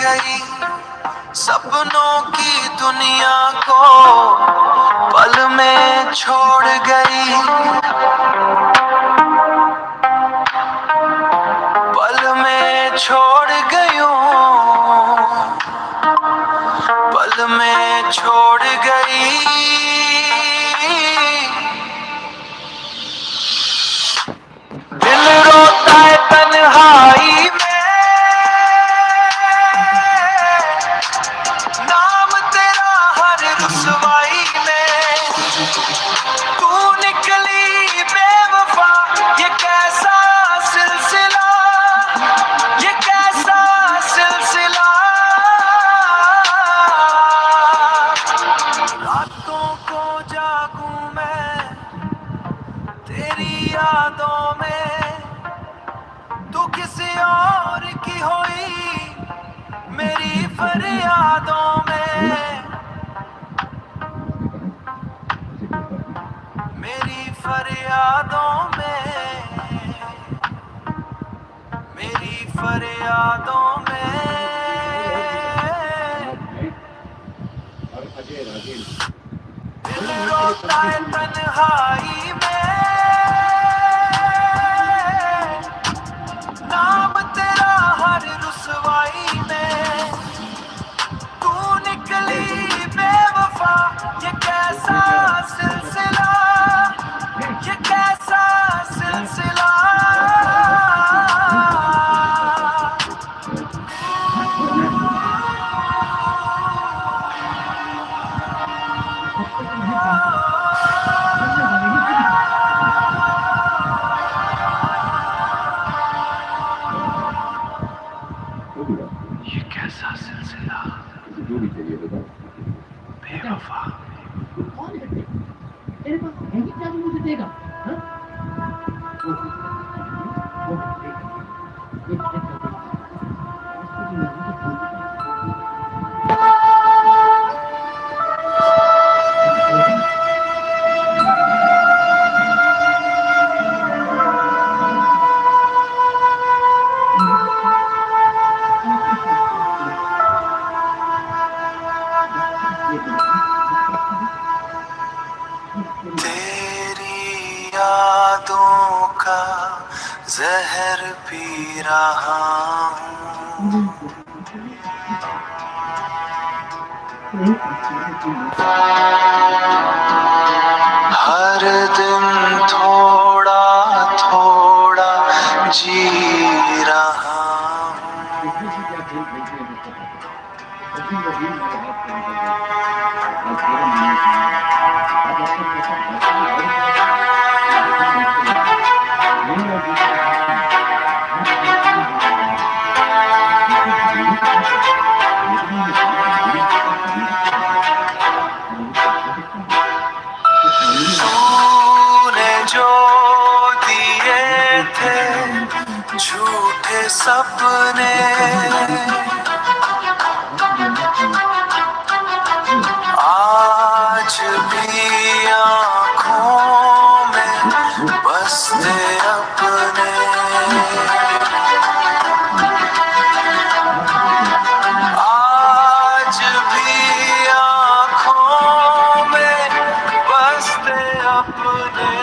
गई, सपनों की दुनिया को पल में छोड़ गई, पल में छोड़ गयूं, पल में छोड़ गई। दिल रोता है तन्हाई में, नाम तेरा हर रुसवाई में। तू निकली बेवफा, ये कैसा सिलसिला, ये कैसा सिलसिला। रातों को जागूं मैं तेरी यादों में, तू किसी और की होई मेरी फरियादों में, मेरी फरियादों में, मेरी फरियादों में। दिल रोता है तन्हाई में, नाम तेरा हर रुसवाई में। तू निकली बेवफा, ये कैसा सिलसिला, ये कैसा सिलसिला। ये कैसा सिलसिला, जो भी चाहिए बता। बेवफा। तेरे पास है ही क्या जो मुझे देगा? तेरी यादों का जहर पी रहा हूँ, हर दिन थोड़ा थोड़ा जी रहा हूँ। तूने जो दिए थे झूठे सपने, आज भी आँखों में बसते अपने। आज भी आँखों में बसते अपने।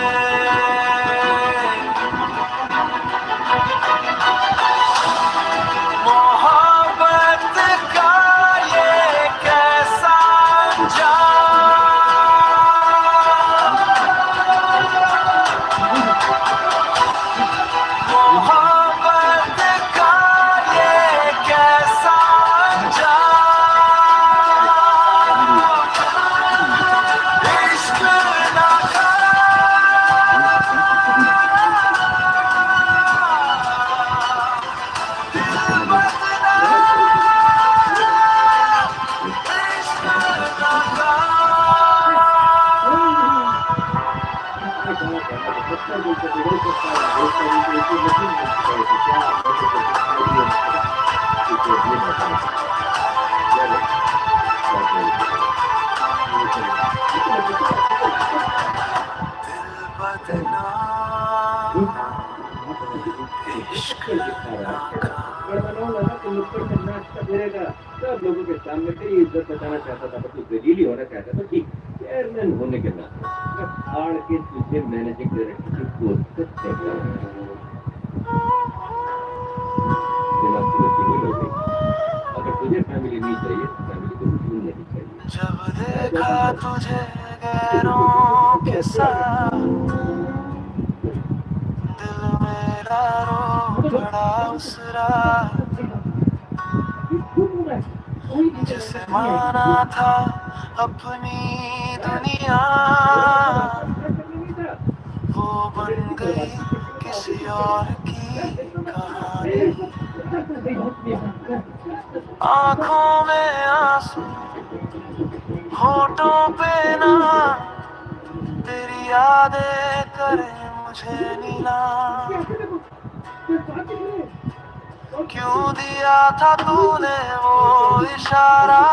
मोहब्बत का ये कैसा जाम, मोहब्बत का ये कैसा जाम। इश्क ना बदनाम, इश्क नाकाम। नुक्कड़ पर नाचता फिरेगा, सब लोगों के सामने तेरी इज्जत बचाना चाहता था, पर तू जलीली होना चाहता था। ठीक, चेयरमैन होने के नाते मैं फाड़ के तुझे मैनेजिंग डायरेक्टर की पोस्ट पे फेंका। दिमाग की बत्ती गुल हो गई। अगर तुझे फैमिली नहीं चाहिए तो फैमिली को क्यों नहीं चाहिए? जब देखा तुझे गैरों के साथ, दिल मेरा रो पड़ा उस रात। जिसे माना था अपनी दुनिया, वो बन गई किसी और की कहानी। आंखों में आंसू, होठों पे ना, तेरी यादें करे मुझे नीलाम। क्यों दिया था तूने वो इशारा,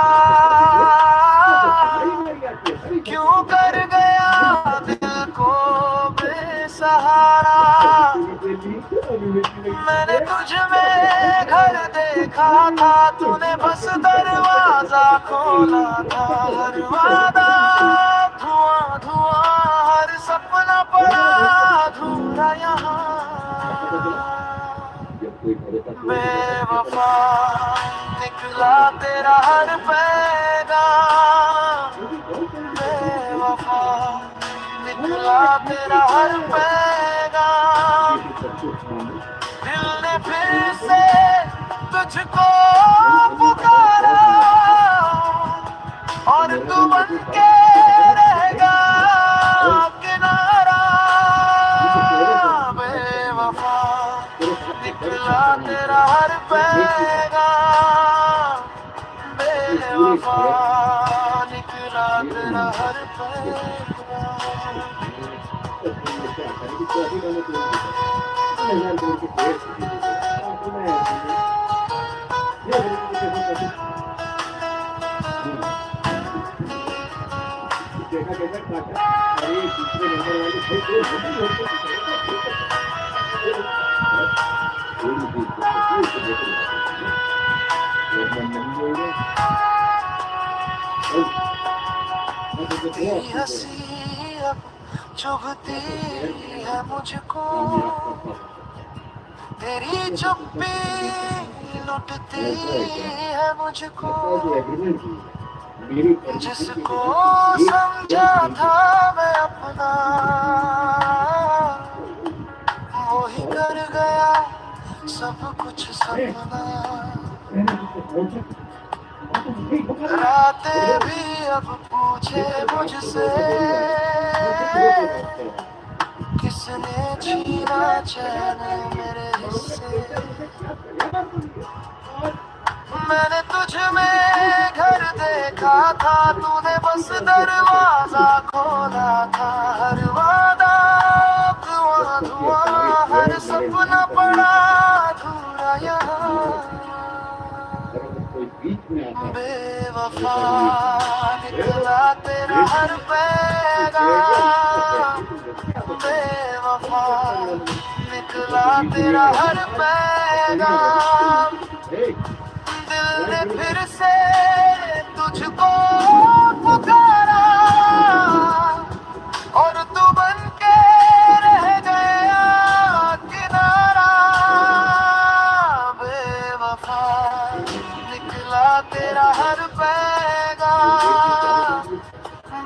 क्यों कर गया दिल को बेसहारा। मैंने तुझ में घर देखा था, तूने बस दरवाजा खोला था। हर वादा धुआं धुआं, हर सपना पड़ा अधूरा यहाँ। बेवफा निकला तेरा हर पैगाम, बेवफा निकला तेरा हर पैगाम। दिल ने फिर से तुझको पुकारा, और तू बन के रहेगा किनारा। बेवफा निकला तेरा हर पैगाम, बेवफा निकला तेरा हर पैगाम। तेरी हंसी अब चुभती है मुझको, तेरी चुप्पी लुटती है मुझको। जिसको समझा था मैं अपना, वो ही कर गया सब कुछ सपना। रातें भी अब पूछे मुझसे, किसने छीना चैन मेरे हिस्से। मैंने तुझ में घर देखा था, तूने बस दरवाजा खोला था। हर वादा धुआं धुआं, हर सपना पड़ा अधूरा यहाँ। बेवफा निकला तेरा हर पैगाम, बेवफा निकला तेरा हर पैगाम। दिल ने फिर से तुझको पुकारा, और तू बन के रह गया किनारा। बेवफा निकला तेरा हर पैगाम,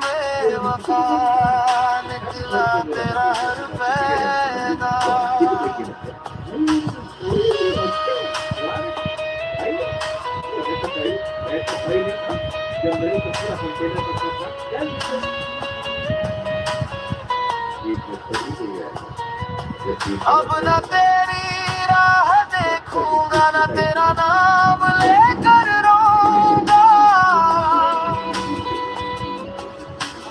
बेवफा निकला तेरा हर पैगाम। अब न तेरी राह देखूंगा, न तेरा नाम लेकर रोऊंगा।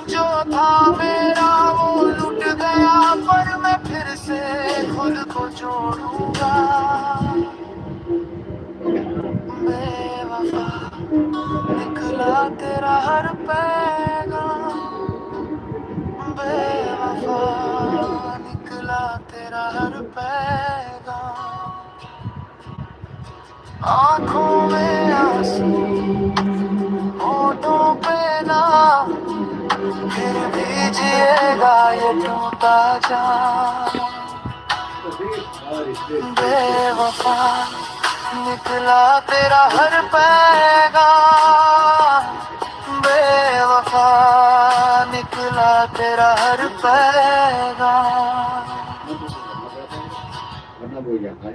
जो था मेरा वो लुट गया, पर मैं फिर से खुद को जोड़ूंगा। बेवफा निकला तेरा हर पैगाम, बेवफा निकला तेरा हर पैगाम। आंखों में आंसू, होठों पे ना, फिर भी जिएगा ये टूटा जाम। बेवफा निकला तेरा हर पैगाम, बेवफा निकला तेरा हर पैगाम। वरना वो यहाँ है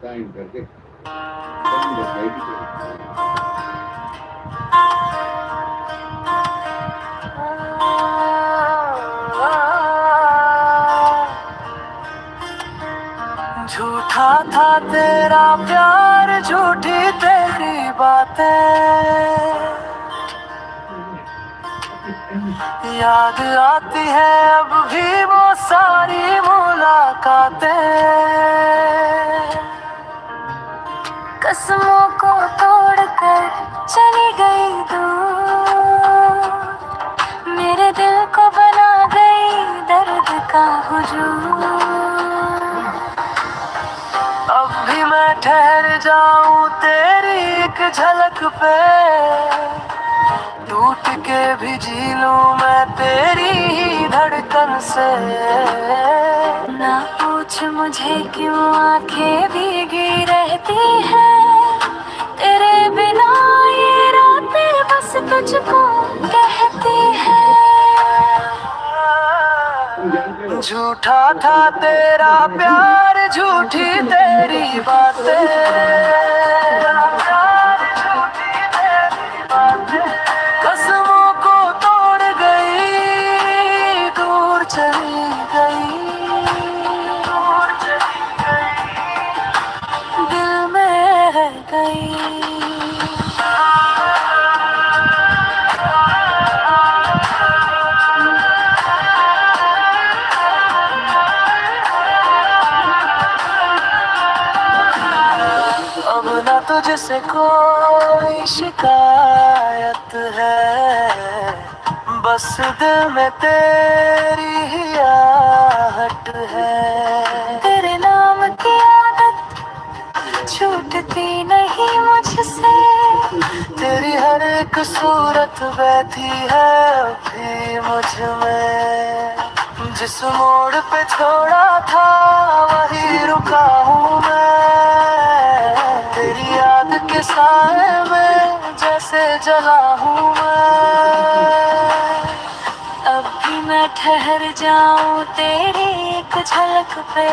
टाइम करके कौन बताएगी झूठा था तेरा प्यार, झूठी तेरी बातें, याद आती है अब भी वो सारी मुलाकातें। कसमों को तोड़कर चली गई दूर, मेरे दिल को बना गई दर्द का हुजूम। अब भी मैं ठहर जाऊं तेरी एक झलक पे, टूट के भी जी लूं मैं तेरी ही धड़कन से। ना पूछ मुझे क्यों आंखें भीगी रहती है, तेरे बिना ये रातें बस तुझको कहती है। झूठा था तेरा प्यार, झूठी तेरी बातें, कसमों को तोड़ गई, दूर चली गई, दिल में रह गई। अब ना तुझसे कोई शिकायत है, बस दिल में तेरी ही आहट है। तेरे नाम की आदत छूटती नहीं मुझसे, तेरी हर एक सूरत बैठी है अभी मुझ में। जिस मोड़ पे छोड़ा था वही रुका हूँ मैं, तेरी याद के साए में जैसे जला हूँ मैं। अब भी मैं ठहर जाऊं तेरी एक झलक पे,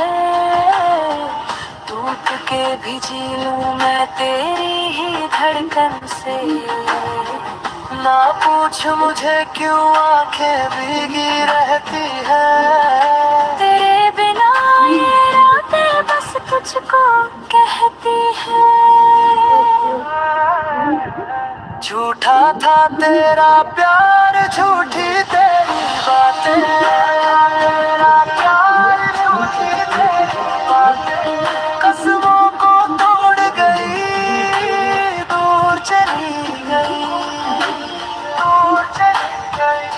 टूट के भी जी लूं मैं तेरी ही धड़कन से। ना पूछ मुझे क्यों आंखें भीगी रहती है, तेरे बिना ये रातें बस तुझको कहती है। झूठा था तेरा प्यार, झूठी तेरी बातें, तेरा प्यार झूठी तेरी बातें, कसमों को तोड़ गई, दूर चली गई, दूर चली गई,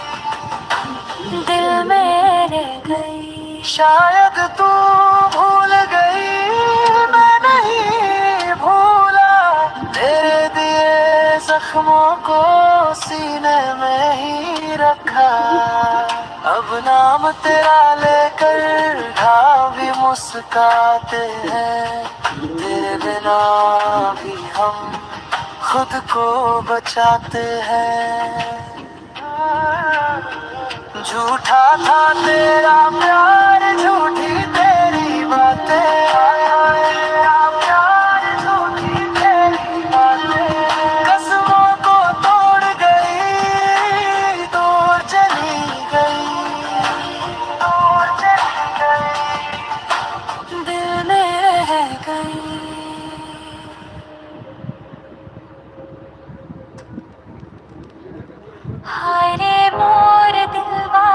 दिल में रह गई। शायद तू भूल गई, मैं नहीं भूला, तेरे दिए जख्मों को सीने में ही रखा। अब नाम तेरा लेकर हाँ भी मुस्काते हैं, तेरे बिना भी हम खुद को बचाते हैं। झूठा था तेरा प्यार, झूठी तेरी बातें, तेरा प्यार झूठी तेरी बातें, कसमों को तोड़ गई, दूर चली गई, दूर चली गई, दिल में रह गई। हाय रे मोर दिलवा,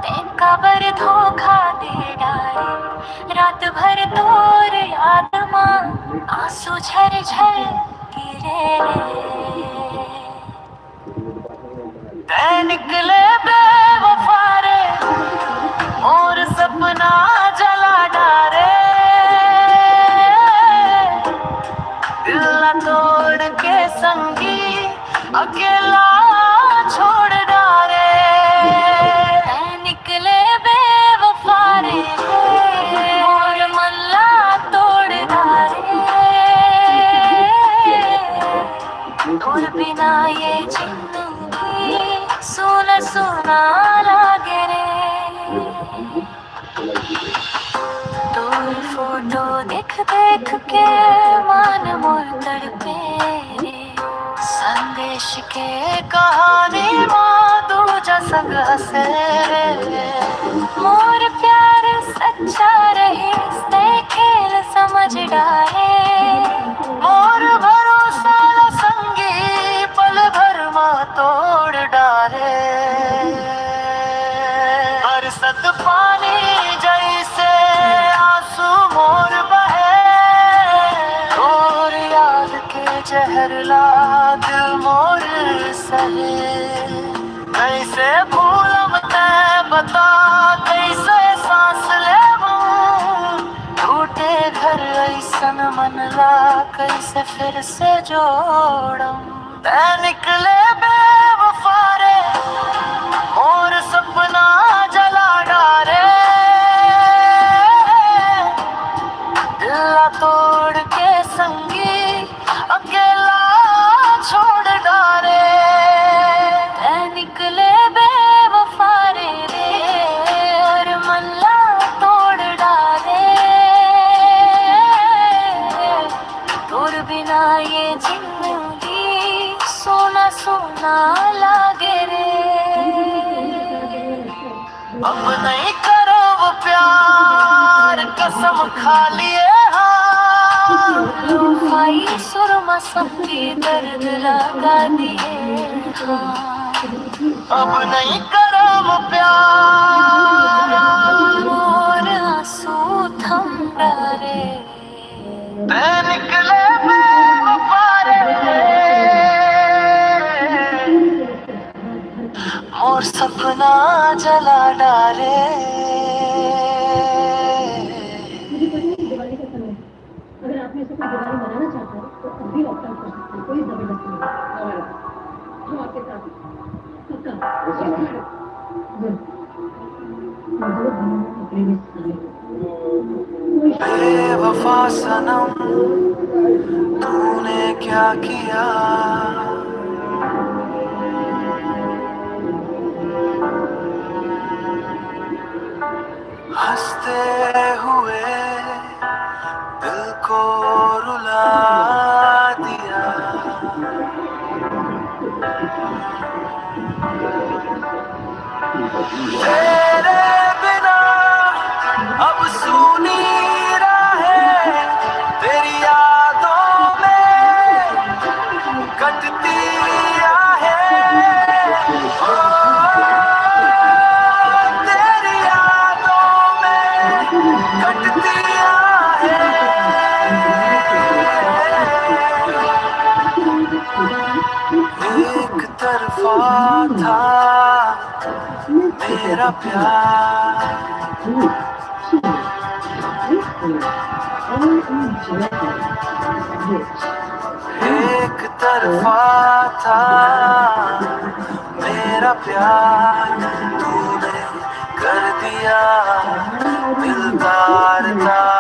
ते कबर धोखा दे डारे, रात भर तोर याद मां आंसू झर झर गिरे रे। तै निकले बेवफा रे, और सपना जला डारे, तोड़ के संगी अकेला छोड़ डारे, निकले बेवफारे मोर मल्ला तोड़ डारे। तोर बिना ये जिंदगी सुना सुना लागे रे। तोर फोटो देख देख के मन मोर तड़पे रे। संदेश के कहानी माँ दूजा संग हसे रे। मोर प्यार सच्चा रहे ते खेल समझ डारे। मोर भरोसा संगी पल भर माँ तोड़ डारे। बरसत पानी जैसे आंसू मोर बहे। और याद के जहर ला दिल मोर सहे। कैसे भूलम तै बता कैसे सांस लेवूं। टूटे घर ऐसन मन ला कैसे फिर से जोड़म। तै निकले बेवफारे मोर सपना जला डारे। दिल तोड़ के संगी अकेला छोड़ डारे। तै निकले बेवफारे रे और मल्ला तोड़ डारे। तोर बिना ये जिंदगी सोना सोना लागे रे। अब नहीं करो वो प्यार कसम खा लिए हाँ। लूफाई सुरमा सबकी दर्द लगा दिए हाँ। अब नहीं करो वो प्यार और आंसू थम डारे। तै निकले बेवफारे मोर सपना जला डारे। दिवाली का समय अगर आप में से कोई दिवाली मनाना चाहता है तो अभी ऑप्ट आउट कर सकते हैं। कोई जबरदस्ती नहीं। हम आपके साथ पक्का बेवफा सनम तूने क्या किया। हंसते हुए दिल को रुला दिया। तेरे बिना अब सूनी राहें तेरी यादों में कटती आहें। ओ तेरी यादों में कटती आहें। एक तरफा था मेरा प्यार। एक तरफा था मेरा प्यार। तूने कर दिया दिल तार तार।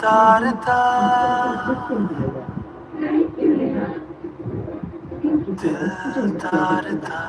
तारता दिल तारता।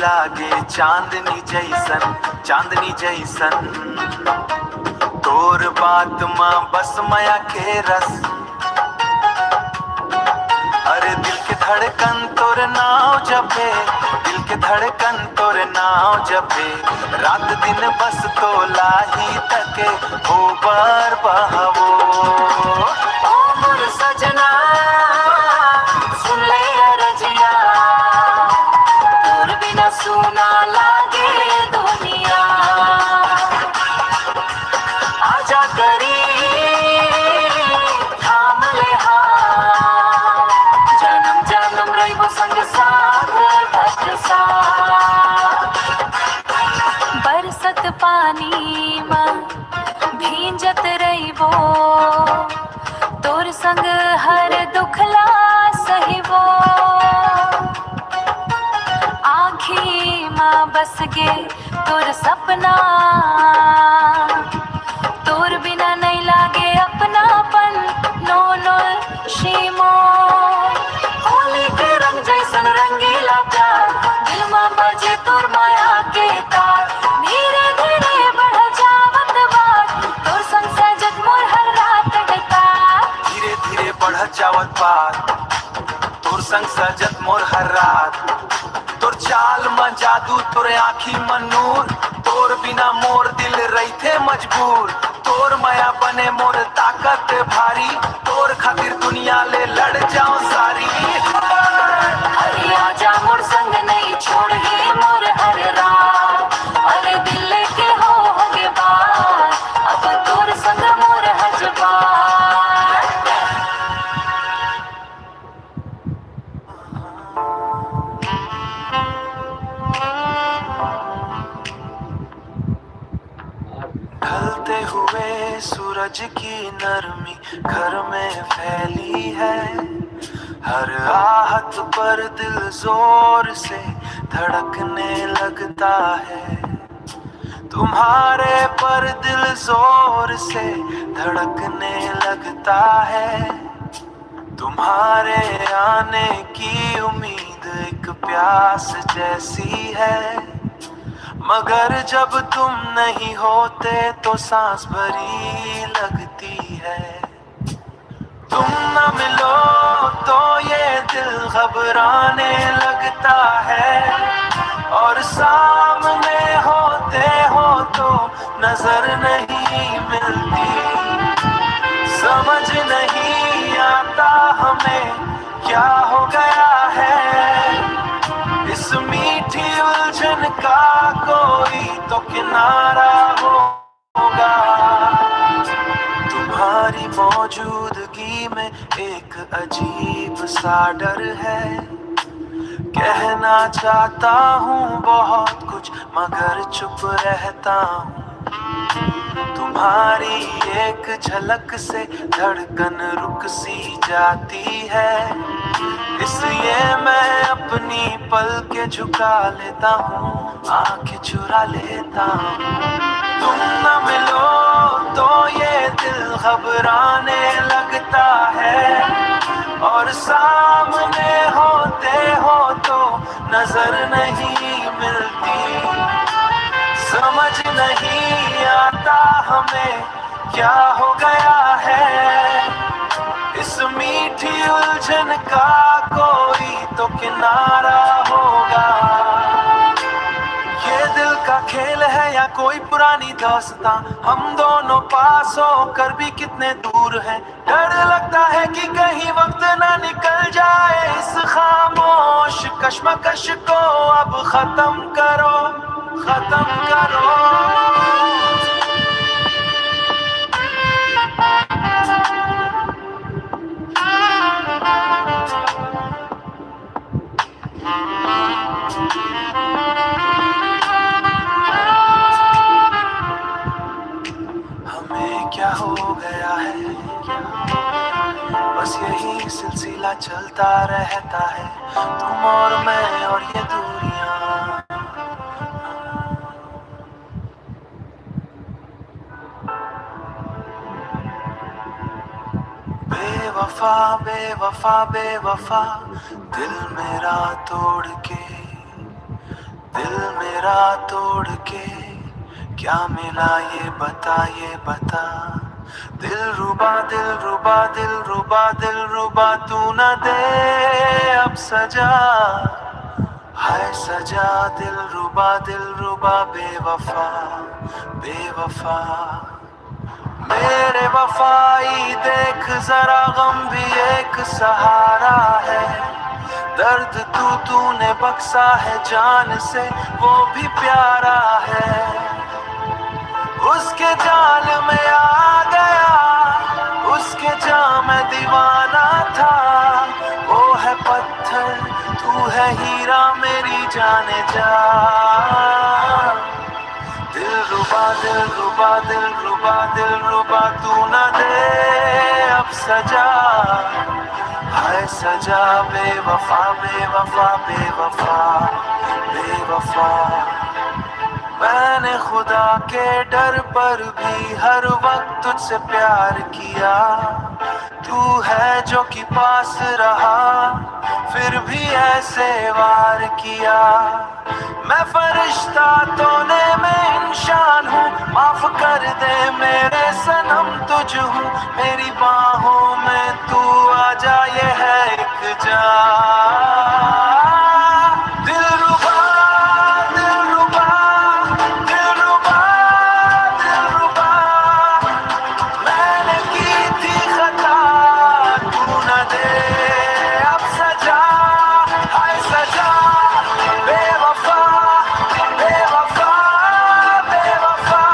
लागे चांदनी जैसन तोर बात माँ बस माया के रस। अरे दिल के धड़कन तोर नाव जपे, दिल के धड़कन तोर नाव जपे, रात दिन बस तोला ही तके हो बार बहावो। ओ मोर सजना सुन ले रजिया, तोर बिना सुना लागे दुनिया। आजा करी थाम ले हाथ, जन्म जन्म रहिबो संग साथ भक्त साथ। बरसत पानी में भींजत रहिबो, तोर संग हर दुखला सहिबो। आँखी माँ बस गे तोर सपना, तोर बिना नहीं लागे अपनापन नो नो शीमो। होली के रंग जैसन रंगीला प्यार, दिल में बजे तोर माया के तार। धीरे धीरे बढ़ जावत बात, तोर संग सजत मोर हर रात बेकार। धीरे धीरे बढ़ जावत बात, तोर संग सजत मोर हर रात। तोर चाल में जादू, तोरे आँखी में नूर, तोर बिना मोर दिल रहिथे मजबूर। तोर माया बने मोर ताकत भारी, तोर खातिर दुनिया ले लड़ जाऊं सारी। अरे आजा मोर संग नहीं छोड़िए मोर हर रात, अरे दिल के होगे बात, अब तोर संग मोर हजबात। ढलते हुए सूरज की नरमी घर में फैली है, हर आहत पर दिल जोर से धड़कने लगता है। तुम्हारे पर दिल जोर से धड़कने लगता है। तुम्हारे आने की उम्मीद एक प्यास जैसी है, मगर जब तुम नहीं होते तो सांस भरी लगती है। तुम न मिलो तो ये दिल घबराने लगता है, और सामने होते हो तो नजर नहीं मिलती। समझ नहीं आता हमें क्या हो गया है, इस मीठी उलझन का कोई तो किनारा होगा। तुम्हारी मौजूदगी में एक अजीब सा डर है, कहना चाहता हूँ बहुत कुछ मगर चुप रहता हूँ। तुम्हारी एक झलक से धड़कन रुक सी जाती है, इसलिए मैं अपनी पलकें झुका लेता हूँ, आंखें चुरा लेता हूँ। तुम न मिलो तो ये दिल घबराने लगता है, और सामने होते हो तो नजर नहीं मिलती। समझ नहीं आता हमें क्या हो गया है, इस मीठी उलझन का कोई तो किनारा होगा। ये दिल का खेल है या कोई पुरानी दास्तां, हम दोनों पास होकर भी कितने दूर हैं। डर लगता है कि कहीं वक्त ना निकल जाए, इस खामोश कश्मकश को अब खत्म करो, खत्म करो। हमें क्या हो गया है, बस यही सिलसिला चलता रहता है, तुम और मैं और ये दूरियां। बेवफा बेवफा बेवफा दिल मेरा तोड़ के दिल मेरा तोड़ के क्या मिला ये बता। दिल रुबा दिल रुबा दिल रुबा दिल रुबा, तू न दे अब सजा। हाय सजा दिल रुबा बेवफा बेवफा। मेरे वफाई देख जरा गम भी एक सहारा है। दर्द तूने बख्शा है जान से वो भी प्यारा है। उसके जाल में आ गया, उसके जाम में दीवाना था। वो है पत्थर तू है हीरा मेरी जाने जा। दिल रुबा दिल रुबा दिल रुबा दिल रुबा, तू न दे अब सजा। हाय सजा बेवफा बेवफा बेवफा बेवफा। मैंने खुदा के डर पर भी हर वक्त तुझसे प्यार किया। तू है जो कि पास रहा फिर भी ऐसे वार किया। मैं फरिश्ता तोने में इंसान हूँ, माफ कर दे मेरे सनम तुझ हूँ। मेरी बाहों में तू आ जा ये है एक जा। दिल रुबा दिल रुबा दिल रुबा दिल रुबा। मैंने की थी खता तू न दे अब सजा। हाय सजा बेवफा बेवफा बेवफा।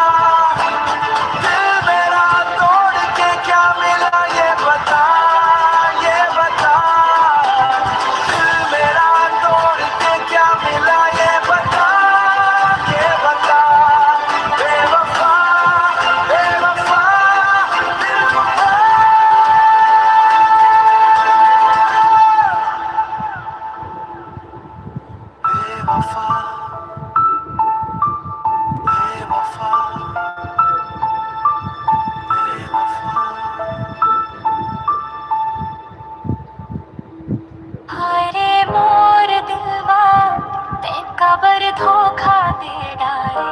दिल मेरा तोड़ के क्या मिला ये बता ये बता। दिल मेरा तोड़ के क्या मिला ये बता बेवफा बेवफा दिल रुबा। बेवफा बेवफा बेवफा। हाय रे मोर दिलवा ते कबर धोखा दे डाले।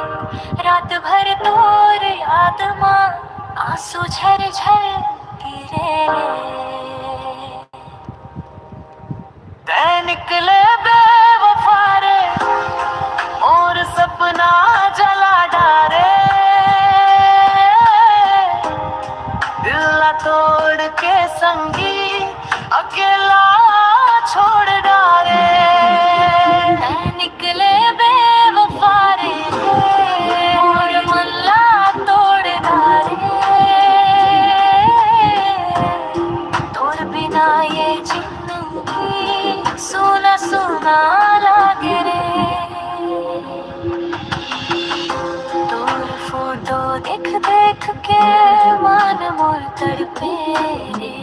रात भर तोर याद मां आंसू झर झर गिरे। तै निकले बेवफा रे और सपना जला डारे। दिल तोड़ के संगी अकेला छोड़ डाले। तै निकले बेवफा रे और मल्ला तोड़ डाले। तोर बिना ये जिंदगी सुना सुना लागे रे। तोर फोटो देख देख के मन मोर तड़पे रे।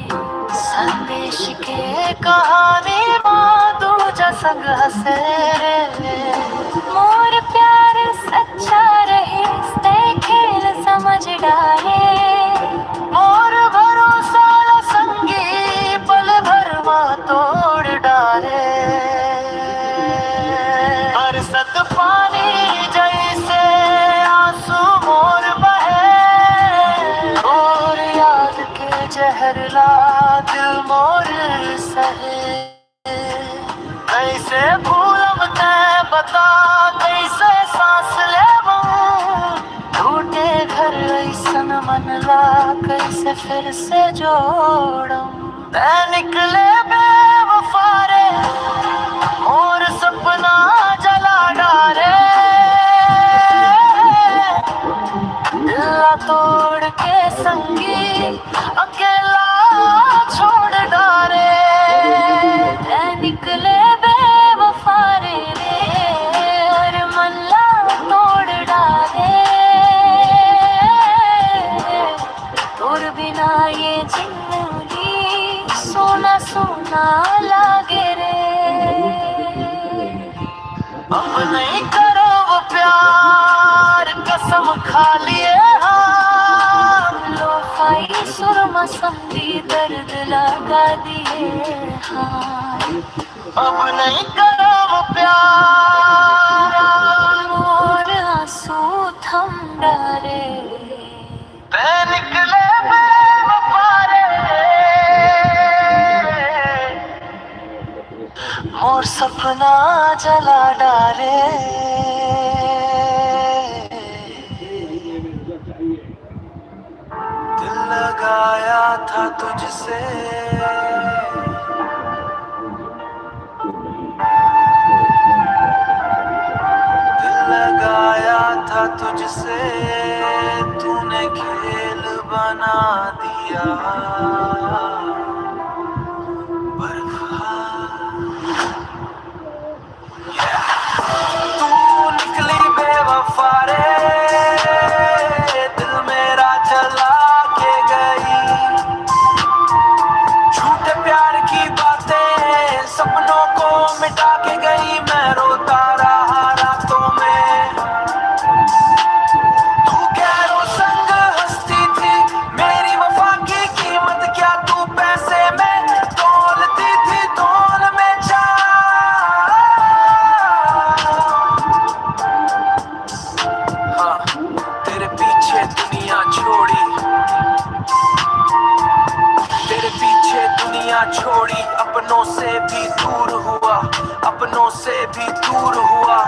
संदेश के कहानी माँ दूजा संग हंसे रे। मोर प्यार सच्चा रहे ते खेल समझ डाले। मोर भरोसा ला संगी पल भर माँ तोड़ डाले। बरसत पानी जैसे आंसू मोर बहे। और याद के जहर ला दिल मोर सहे। कैसे भूलम तै बता कैसे सांस लेवूं। टूटे घर ऐसन मन ला कैसे फिर से जोड़म। तै निकले बेवफा रे और सपना जला डाले। दिल तोड़ के संगी अकेला छोड़ डाले। तै निकले बेवफा रे और मल्ला तोड़ डाले। तोर बिना ये जिंदगी सोना सोना लागे रे। अब नहीं करो वो प्यार कसम खा लिए हाँ। लोफाई सुरमा समझी दर्द लगा दिए हाँ। अब नहीं करो वो प्यार सपना जला डाले। दिल लगाया था तुझसे, दिल लगाया था तुझसे, तूने खेल बना दिया। तू निकली बेवफा रे, दिल मेरा जला के गई। झूठे प्यार की बातें सपनों को मिटा के गई। मैं रोता रहा रातों में, तू गैरों संग हंसती थी। मेरी वफा की कीमत क्या तू पैसे में तौलती थी, तौल में जा। हाँ, तेरे पीछे दुनिया छोड़ी, तेरे पीछे दुनिया छोड़ी। अपनों से भी दूर हुआ, अपनों से भी दूर हुआ।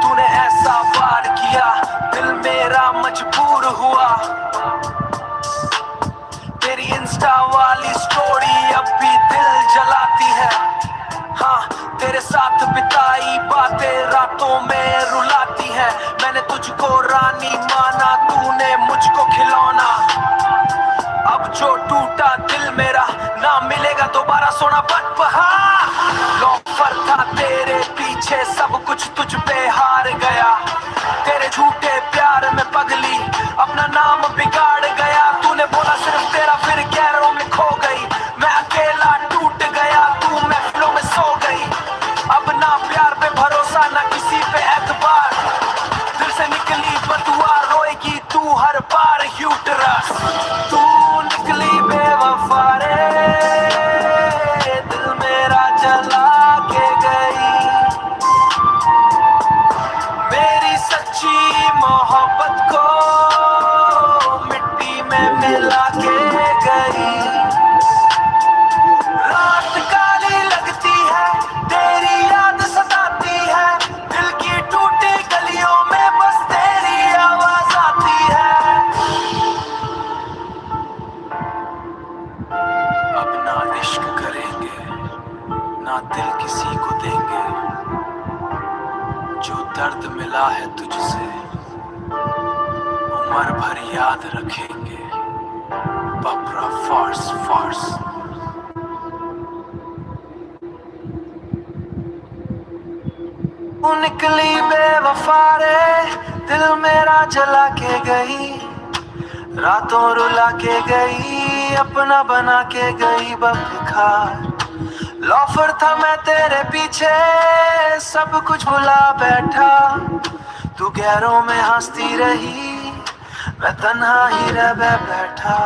तूने ऐसा वार किया, दिल मेरा मजबूर हुआ। तेरी इंस्टा वाली स्टोरी अब भी दिल जलाती है। हाँ, तेरे साथ बिताई बातें रातों में रुलाती है। मैंने तुझको रानी माना, तूने मुझको खिलौना। अब जो टूटा दिल मेरा ना मिलेगा दोबारा। सोना बट बहा लॉकर था तेरे पीछे, सब कुछ तुझ पे हार गया। तेरे झूठे प्यार में पगली अपना नाम बिगाड़ गया। तूने बोला सिर्फ तेरा, फिर गैरों में खो गई। मैं अकेला टूट गया, तू महफिलों में सो गई। अब ना प्यार पे भरोसा, ना किसी पे एतबार। दिल से निकली बदुआ, रोएगी तू हर बार। यूटरस तू निकली बेवफा रे, दिल मेरा जला के गई। मेरी सच्ची मोहब्बत को मिट्टी में मिला के गई। रात काली लगती है, तेरी याद सताती है। दिल की टूटी गलियों में बस तेरी आवाज आती है। अब ना इश्क करेंगे, ना दिल किसी को देंगे। जो दर्द मिला है तुझसे, उम्र भर याद रखेंगे। बपरा फार्स फार्स। तू निकली बेवफा रे, दिल मेरा जला के गई। रातों रुला के गई, अपना बना के गई बेकार। लॉफर था मैं तेरे पीछे, सब कुछ भुला बैठा। तू गैरों में हंसती रही, मैं तन्हा ही रह बैठा।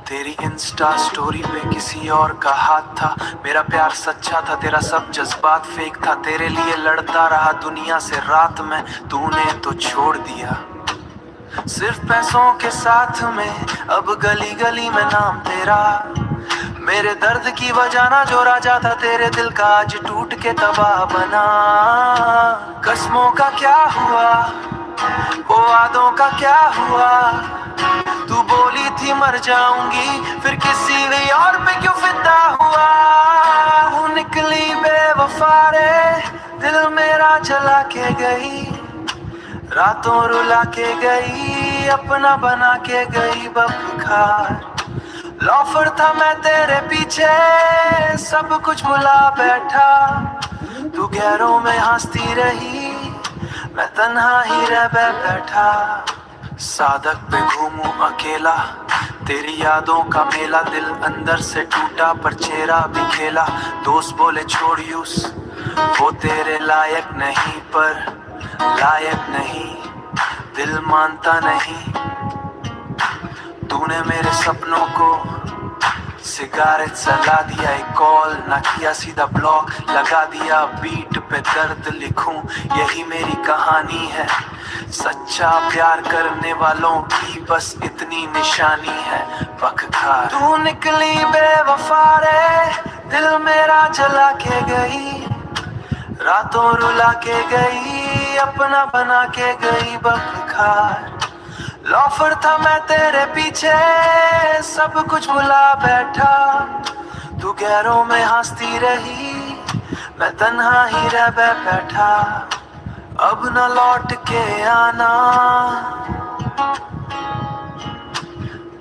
तेरी इंस्टा स्टोरी पे किसी और का हाथ था। मेरा प्यार सच्चा था, तेरा सब जज्बात फेक था। तेरे लिए लड़ता रहा दुनिया से रात में, तूने तो छोड़ दिया सिर्फ पैसों के साथ में। अब गली गली में नाम तेरा, मेरे दर्द की वजह ना जो राजा था तेरे दिल का आज टूट के तबाह बना। कसमों का क्या हुआ, वो वादों का क्या हुआ। तू बोली थी मर जाऊंगी, फिर किसी भी और पे क्यों फिदा हुआ। वो निकली बेवफा रे, दिल मेरा जला के गई। रातों रुला के गई, अपना बना के गई बेकार। लॉफर था मैं तेरे पीछे, सब कुछ भुला बैठा। तू गैरों में हंसती रही, मैं तन्हा ही रह बैठा। सादक पे घूमूं अकेला, तेरी यादों का मेला। दिल अंदर से टूटा पर चेहरा भी खेला। दोस्त बोले छोड़ यूस, वो तेरे लायक नहीं। पर लायक नहीं, दिल मानता नहीं। तूने मेरे सपनों को सिगारेट सला दिया। एक कॉल ना किया, सीधा ब्लॉक लगा दिया। बीट पे दर्द लिखूं, यही मेरी कहानी है। सच्चा प्यार करने वालों की बस इतनी निशानी है। बखखार तू निकली बेवफा रे, दिल मेरा जला के गई। रातों रुला के गई, अपना बना के गई बखखार। लॉफर था मैं तेरे पीछे, सब कुछ भुला बैठा। तू गैरों में हंसती रही, मैं तन्हा ही रह बैठा। अब न लौट के आना,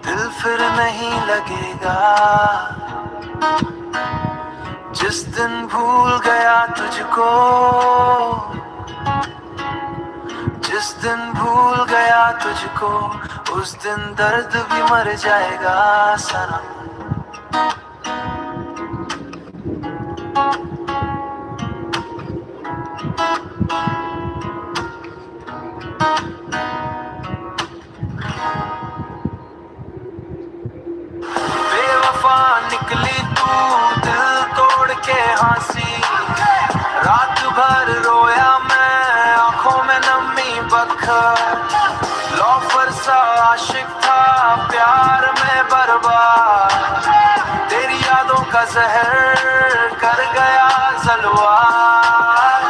दिल फिर नहीं लगेगा। जिस दिन भूल गया तुझको, जिस दिन भूल गया तुझको, उस दिन दर्द भी मर जाएगा सनम। बेवफा निकली तू, दिल तोड़ के हंसी। रात भर रोया मैं, आंखों में नमी बखर। लॉफर सा आशिक था, प्यार में बर्बाद। तेरी यादों का जहर कर गया जलवार।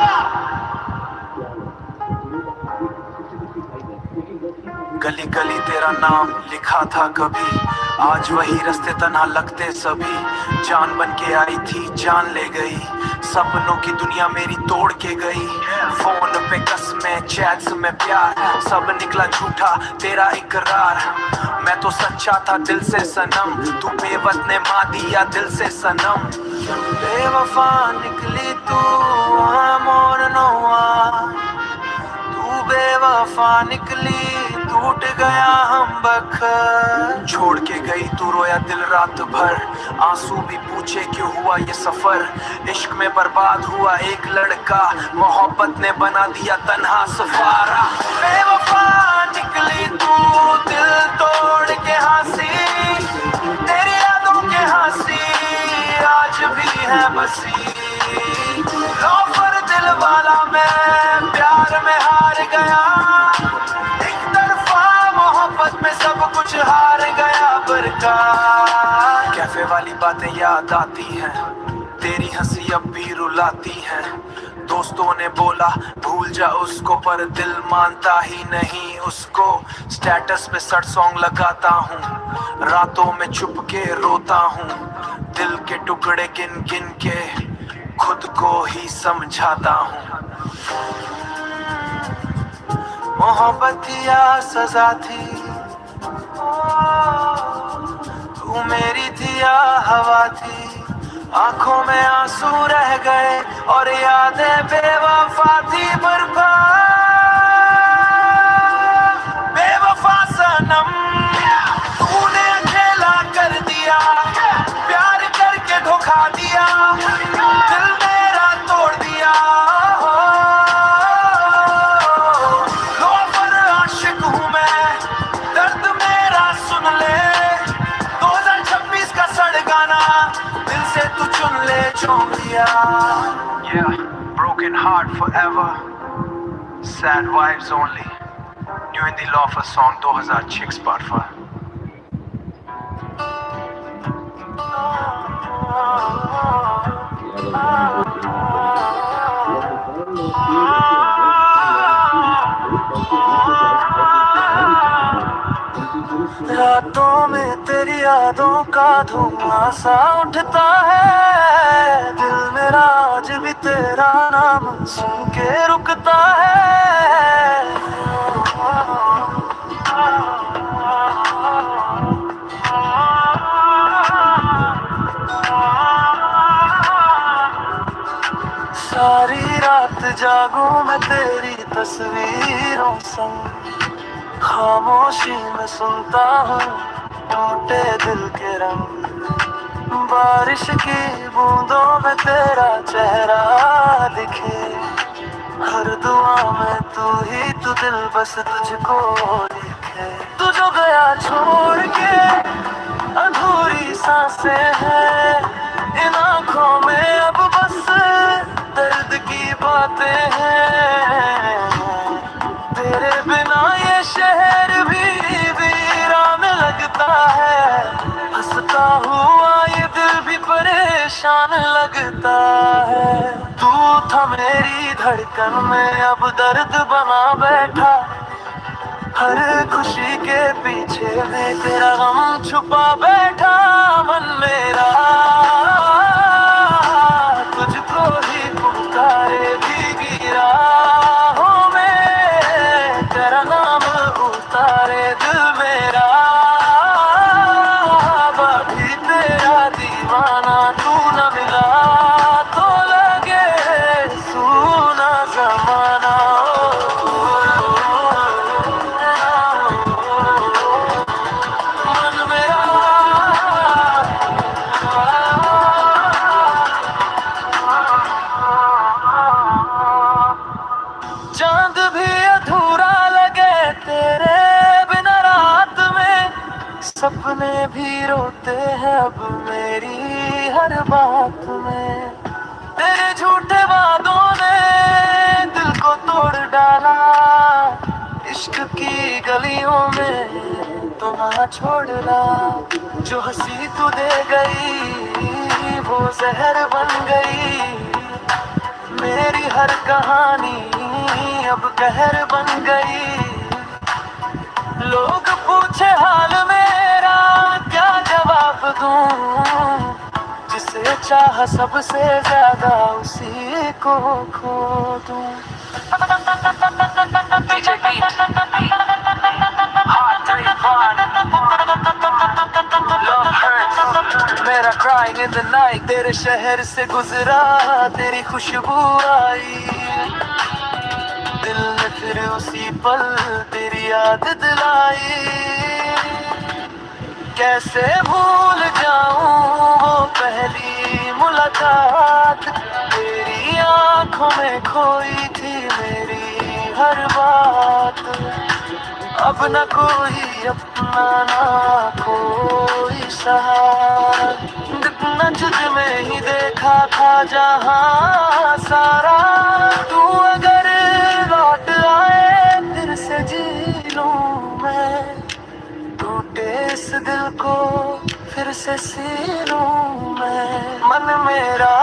गली गली तेरा नाम लिखा था कभी, आज वही रास्ते तन्हा लगते सभी। जान बन के आई थी, जान ले गई, सपनों की दुनिया मेरी तोड़ के गई। फोन पे कसमें, चैट्स में प्यार, सब निकला झूठा तेरा इकरार। मैं तो सच्चा था दिल से सनम, तू बेवत ने मार दिया दिल से सनम। बेवफा निकली तू, I'm on no one। तू बेवफा निकली, टूट गया हम बखर। छोड़ के गई तू, रोया दिल रात भर, आंसू भी पूछे क्यों हुआ ये सफर। इश्क में बर्बाद हुआ एक लड़का, मोहब्बत ने बना दिया तन्हा सफारा। बेवफा निकली तू, दिल तोड़ के हंसी। तेरी यादों के हंसी आज भी है बसी। लॉफर दिल वाला मैं, प्यार में हार गया। में सब कुछ हार गया बरका। कैफे वाली बातें याद आती हैं, तेरी हंसी अब भी रुलाती है। दोस्तों ने बोला भूल जा उसको, पर दिल मानता ही नहीं उसको। स्टेटस पे सैड सॉन्ग लगाता हूँ, रातों में चुप के रोता हूँ। दिल के टुकड़े गिन गिन के खुद को ही समझाता हूँ। मोहब्बत या सजा थी, तू मेरी थी या हवा थी। आंखों में आंसू रह गए और यादें बेवफा थी बर्बाद। बेवफा सनम, तूने अकेला कर दिया, प्यार करके धोखा दिया, दिल मेरा तोड़ दिया। लॉफर आशिक हूँ मैं, दर्द मेरा सुन ले। 2026 का सड़ गाना, दिल से तू चुन ले चुन लिया। Yeah, broken heart forever, sad vibes only. New Indie Loafer song 2006 Spotify. रातों में तेरी यादों का धुआं सा उठता है। दिल मेरा आज भी तेरा नाम सुन के रुकता है। सारी रात जागूं मैं तेरी तस्वीरों संग, खामोशी में सुनता हूँ टूटे दिल के रंग। बारिश की बूंदों में तेरा चेहरा दिखे, हर दुआ में तू ही तू, दिल बस तुझको लिखे। तू जो गया छोड़ के अधूरी सांसें हैं, इन आँखों में अब बस दर्द की बातें हैं। तेरे बिना ये शहर भी वीरान लगता है, हंसता हुआ ये दिल भी परेशान परेशान लगता है। तू था मेरी धड़कन में, अब दर्द बना बैठा। हर खुशी के पीछे में तेरा गम छुपा बैठा। मन मेरा तुझको ही पुकारे, भीगी राहों में तेरा नाम उतारे। दिल मेरा अभी तेरा दीवाना, तू न मिला तो लगे सूना जमाना। मन मेरा चांद भी अधूरा लगे तेरे बिना रात में। सपने भी रोते हैं अब मेरी हर बात में। तेरे झूठे वादों ने दिल को तोड़ डाला। इश्क की गलियों में तो ना छोड़ना। जो हंसी तू दे गई वो जहर बन गई। मेरी हर कहानी अब कहर बन गई। लोग पूछे हाल मेरा, क्या जवाब दूं। जिसे चाह सबसे ज्यादा उसी को खो दूं। मेरा crying in the night तेरे शहर से गुजरा, तेरी खुशबू आई। दिल ने फिर उसी पल तेरी याद दिलाई। कैसे भूल जाऊं वो पहली मुलाकात। तेरी आंखों में खोई थी मेरी हर बात। अब न कोई अपना ना कोई सहारा। जितना तुझ में ही देखा था जहां सारा। तू अगर लौट आए फिर से जी लूं मैं। टूटे इस दिल को फिर से सी लूं मैं। मन मेरा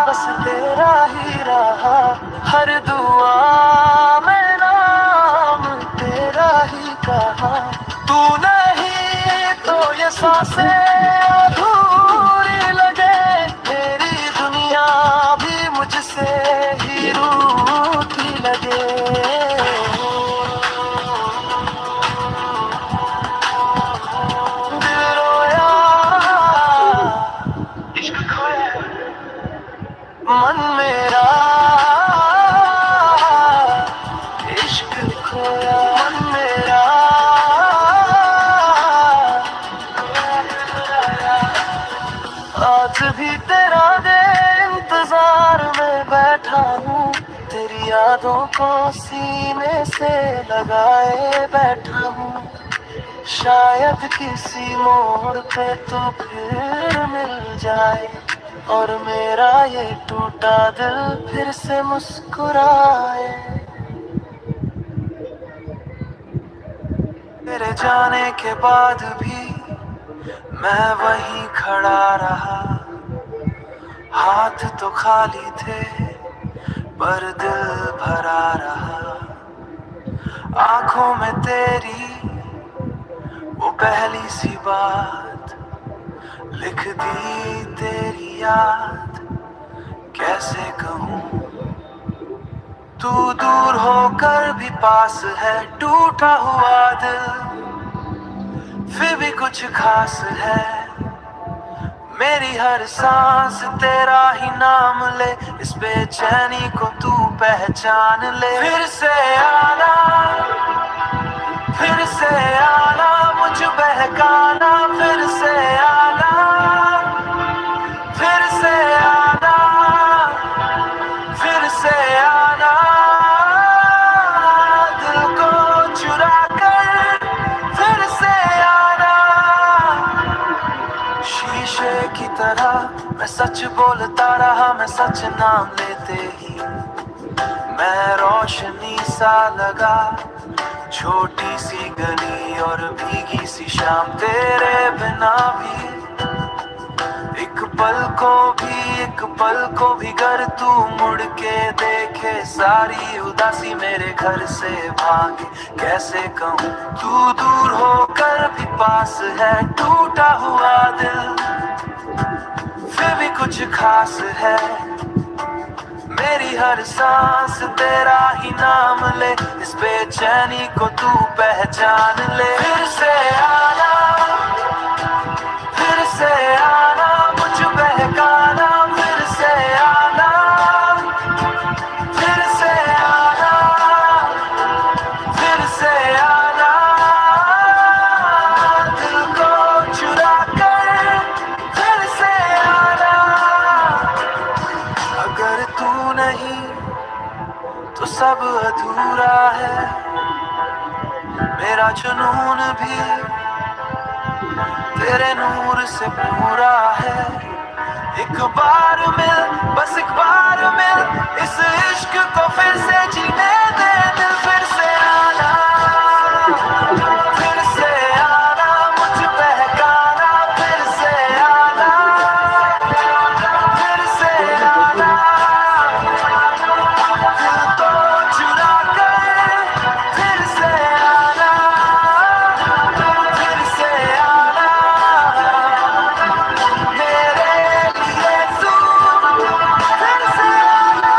बस तेरा ही रहा। हर दुआ में नाम तेरा ही कहा। तू नहीं तो ये सांसें अधूरी लगे। मेरी दुनिया भी मुझसे ही रूठी लगे। दिल रोया, इश्क खोया। मन मेरा इश्क खोया। मन मेरा आज भी तेरा दे इंतजार में बैठा हूँ। तेरी यादों को सीने से लगाए बैठा हूँ। शायद किसी मोड़ पे तो फिर मिल जाए। और मेरा ये टूटा दिल फिर से मुस्कुराए। तेरे जाने के बाद भी मैं वहीं खड़ा रहा। हाथ तो खाली थे पर दिल भरा रहा। आंखों में तेरी वो पहली सी बात लिख दी तेरी याद। कैसे कहूँ तू दूर होकर भी पास है। टूटा हुआ दिल फिर भी कुछ खास है। मेरी हर सांस तेरा ही नाम ले। इस बेचैनी को तू पहचान ले। फिर से आना मुझ बहकाना। फिर से आना फिर से आना फिर से आना। दिल को चुरा कर फिर से आना। शीशे की तरह मैं सच बोलता रहा। मैं सच नाम लेते ही मैं रोशनी सा लगा। छोटी सी गली और भीगी सी शाम। तेरे बिना भी एक पल को भी गर तू मुड़ के देखे, सारी उदासी मेरे घर से भागे। कैसे कहूँ तू दूर होकर भी पास है, टूटा हुआ दिल फिर भी कुछ खास है। मेरी हर सांस तेरा ही नाम ले, इस बेचैनी को तू पहचान ले। फिर से आना, फिर से आना, मुझ बहकाना, फिर से आना, फिर से आना, फिर से आना, दिल को चुरा कर फिर से आना। अगर तू नहीं तो सब अधूरा है, मेरा जुनून भी तेरे नूर से पूरा है। एक बार मिल, बस एक बार मिल, इस इश्क को फिर से जीने दे। दिल फिर से आना, फिर से आना, मुझ बहकाना, फिर से आना, फिर से आना, दिल को चुरा कर फिर से आना, फिर से आना, मेरे लिए तू फिर से आना।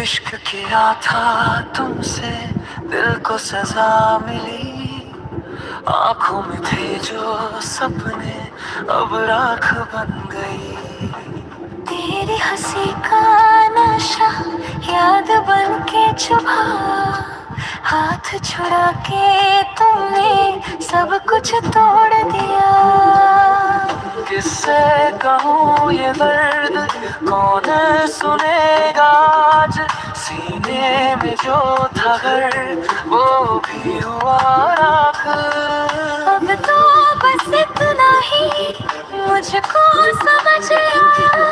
इश्क किया था तुमसे, दिल को सजा मिली। आंखों में थे जो सपने अब राख बन गई। तेरी हंसी का नशा याद बन के चुभा, हाथ छुड़ा के तुमने सब कुछ तोड़ दिया। किससे कहूँ ये दर्द, कौन सुनेगा आज। सीने में जो था घर वो भी हुआ राख। अब तो बस इतना ही मुझको समझ आया,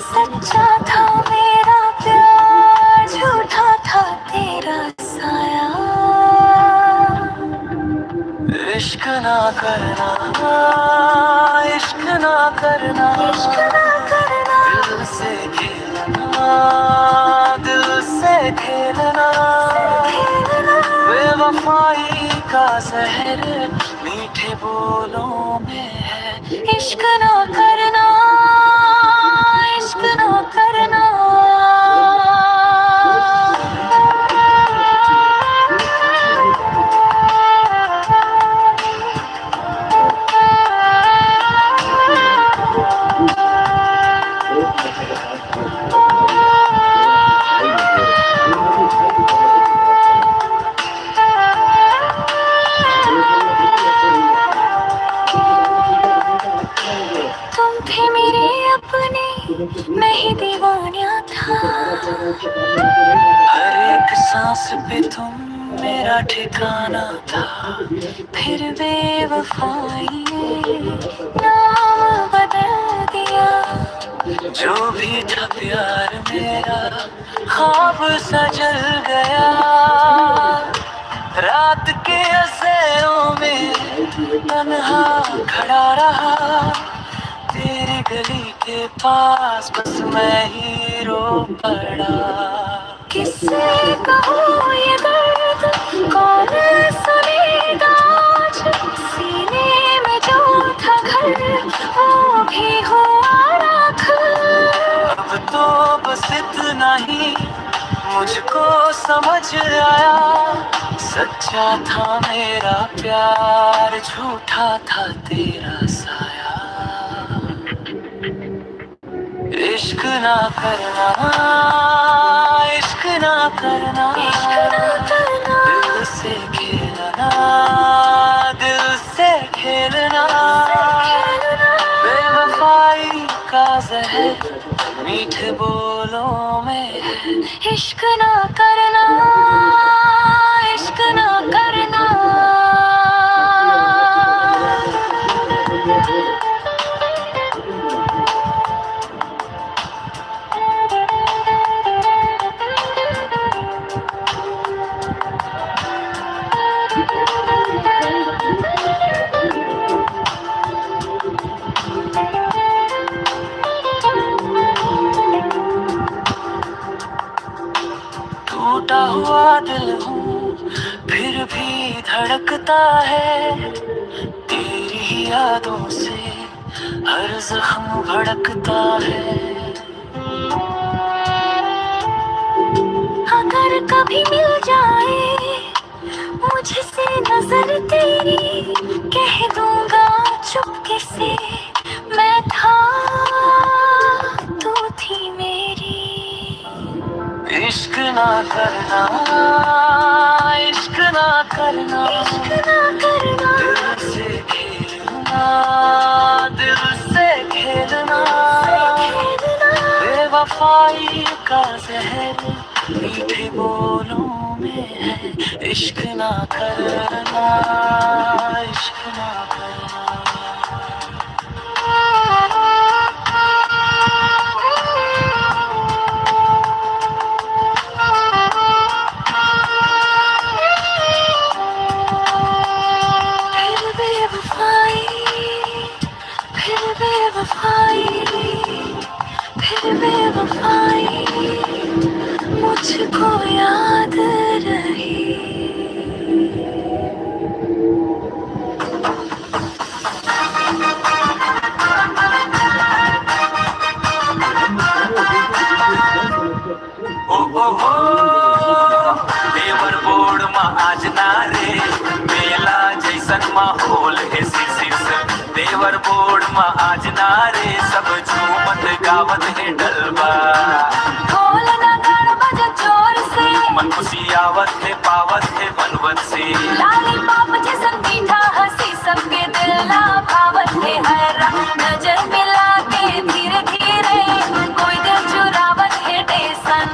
सच्चा था मेरा प्यार, झूठा था तेरा साया। इश्क ना करना, इश्क ना करना, इश्क ना करना, दिल से खेलना, दिल से खेलना। बेवफाई का जहर मीठे बोलों में है। इश्क ना करना, इश्क ना करना। तुम थे मेरे अपने, मैं ही दीवाना था। हर एक सांस पे तुम मेरा ठिकाना था। फिर बेवफाई ने नाम बदल दिया। जो भी था प्यार मेरा ख्वाब सजल गया। रात के अंधेरों में तन्हा खड़ा रहा। तेरी गली के पास बस मैं ही रो पड़ा। किससे कहूँ ये दर्द, कौन सुनेगा आज। सीने में जो था घर वो भी हुआ राख। अब तो बस इतना ही मुझको समझ आया। सच्चा था मेरा प्यार, झूठा था तेरा साया। इश्क ना करना, इश्क ना करना, इश्क ना करना, दिल से खेलना, दिल से खेलना। बेवफाई का जहर मीठे बोल इश्क ना करना, इश्क ना करना। टूटा हुआ दिल हूँ फिर भी धड़कता है, तेरी ही यादों से हर जख्म भड़कता है। अगर कभी मिल जाए मुझसे नजर तेरी, कह दूंगा चुपके से मैं था तू थी मेरी। इश्क ना करना, इश्क ना करना, इश्क ना करना। दिल से खेलना, दिल से खेलना, बेवफाई का जहर मीठे बोलों में है। इश्क ना करना, इश्क ना करना। फिर बेवफाई मुझको याद रही। ओ देवर बोर्ड मा आज ना रे, मेला जैसन माहौल है सिरसिर। देवर बोर्ड मा आज ना रे, सब झूमत गावत है डलबा। ढोल नगाड़ा बजा जोर से, मन खुशी आवत है पावत है बनवत से। लाली पाप जैसन मीठा हंसी सबके दिल ना भावत है हैरान। नजर मिला के धीरे धीरे कोई दिल चुरावत है टेसन।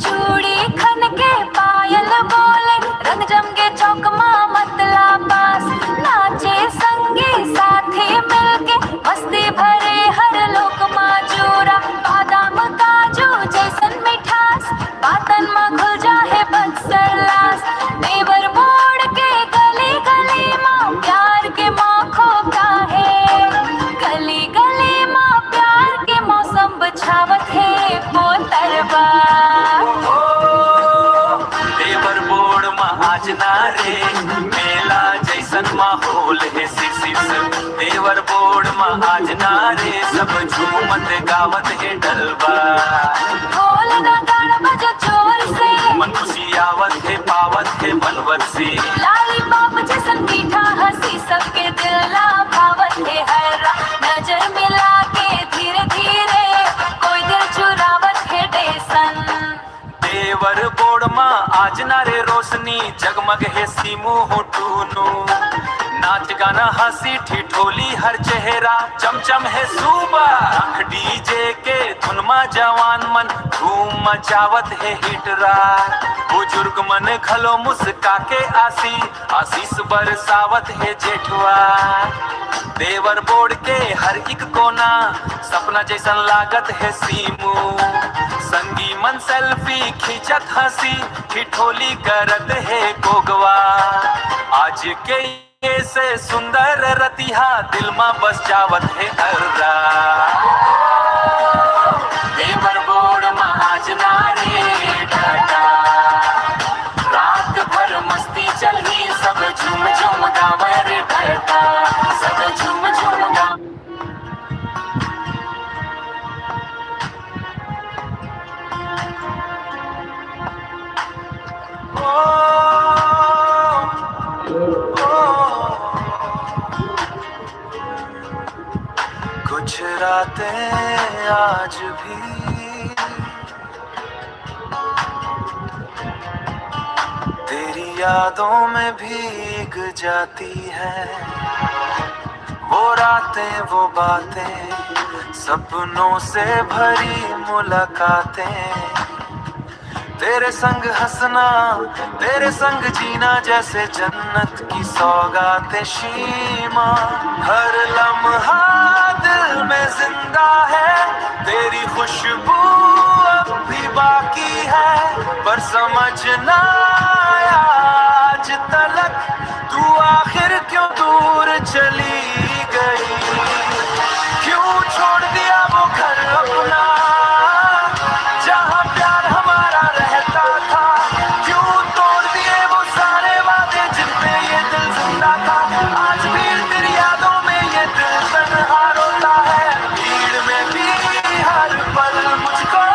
चूड़ी खन के पायल बोले, रंग जम के चौकमा मतला पास। नाचे संगे साथी मिलके मस्ती भरे हर लोक माजूरा। बादाम काजू जैसन मिठास बातन मा घुल जाए बक्सर लास। देवर बोर्ड के गली गली माँ प्यार के माखो का है। गली गली माँ प्यार के मौसम बछावत है पोतरबा। देवर बोर्ड मा आज ना रे, मेला जैसन माहौल है सिरसिर। देवर बोर्ड मा आज ना रे, सब झूमत गावत है डलबा। ढोल नगाड़ा बजा जोर से, मन खुशी आवत है पावत है बनवत से। लाली पाप जैसन मीठा हंसी सबके दिल ना भावत है हैरान। नजर मिला के धीरे धीरे कोई दिल चुरावत है टेसन। देवर बोर्ड मा आज ना रे, रोशनी जगमग है सीमू हो टूनू। नाच गाना हंसी ठिठोली हर चेहरा चमचम है सुबह। डीजे के धुन मा जवान मन धूम मचावत है हिटरा। बुजुर्ग मन खलो मुस्का के आशीष बरसावत है जेठवा। देवर बोर्ड के हर एक कोना सपना जैसन लागत है सीमू। संगी मन सेल्फी खींचत हंसी ठिठोली करत है गोगवा। आज के ये से सुंदर रतिहा दिल में बस जावत है अर्रा। देवर बोर्ड में आज ना रे टाटा, रात भर मस्ती चली सब झूम झूम गावे रे टाटा, सब झूम झूम गा। कुछ रातें आज भी तेरी यादों में भीग जाती है। वो रातें वो बातें सपनों से भरी मुलाकातें, तेरे संग हंसना, तेरे संग जीना जैसे जन्नत की सौगात शीमा। हर लम्हा दिल में जिंदा है, तेरी खुशबू अब भी बाकी है। पर समझ ना आया आज तलक तू आखिर क्यों दूर चली गई। क्यों छोड़ दिया वो घर अपना जहाँ प्यार हमारा रहता था। क्यों तोड़ दिए वो सारे वादे जिन पे ये दिल जिंदा था। आज भी तेरी यादों में ये दिल तन्हा रोता है। भीड़ में भी हर पल मुझको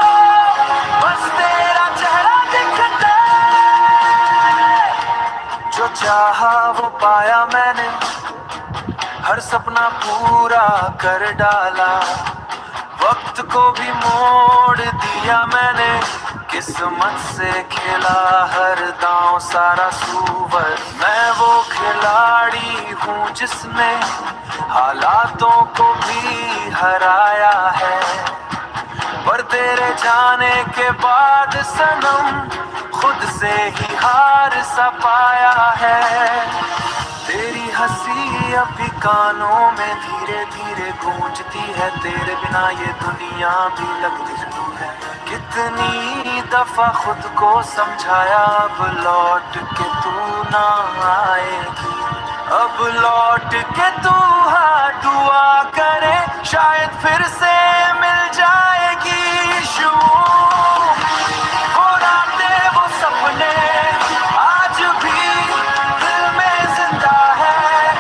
बस तेरा चेहरा दिखता है। जो चाहा वो पाया मैंने, हर सपना पूरा कर डाला। वक्त को भी मोड़ दिया मैंने, किस्मत से खेला हर दांव सारा सूवर। मैं वो खिलाड़ी हूँ जिसने हालातों को भी हराया है। पर तेरे जाने के बाद सनम खुद से ही हार सा पाया है। तेरी हंसी अभी कानों में धीरे धीरे गूंजती है। तेरे बिना ये दुनिया भी लगती क्यों है। कितनी दफा खुद को समझाया अब लौट के तू ना आएगी। अब लौट के तू हाँ दुआ करे शायद फिर से मिल जाएगी। शू वो रातें वो सपने आज भी दिल में जिंदा है।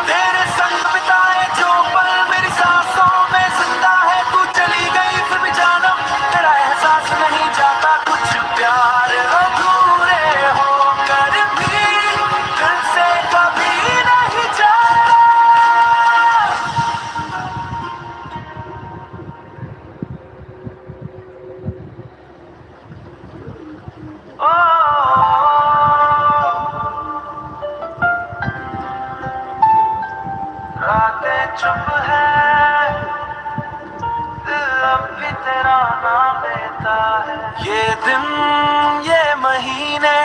तेरे संग बिताए जो पल मेरी सांसों में जिंदा है। तू चली गई फिर भी जानम तेरा एहसास नहीं जाता। कुछ प्यार अधूरे होकर भी दिल से कभी नहीं जाता। रातें चुप है, दिल अब भी तेरा नाम लेता है। ये दिन ये महीने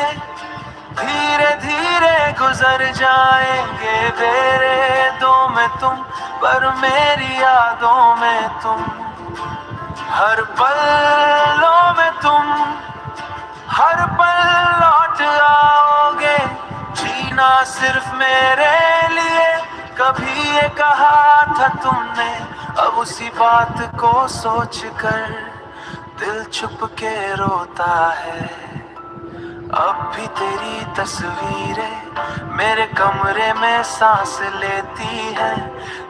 धीरे धीरे गुजर जाएंगे। मेरे दो में तुम पर मेरी यादों में तुम। हर पलों में तुम हर पल लौट आओगे। जीना सिर्फ मेरे लिए कभी ये कहा था तुमने। अब उसी बात को सोच कर दिल चुप के रोता है। अब भी तेरी तस्वीरें मेरे कमरे में सांस लेती है।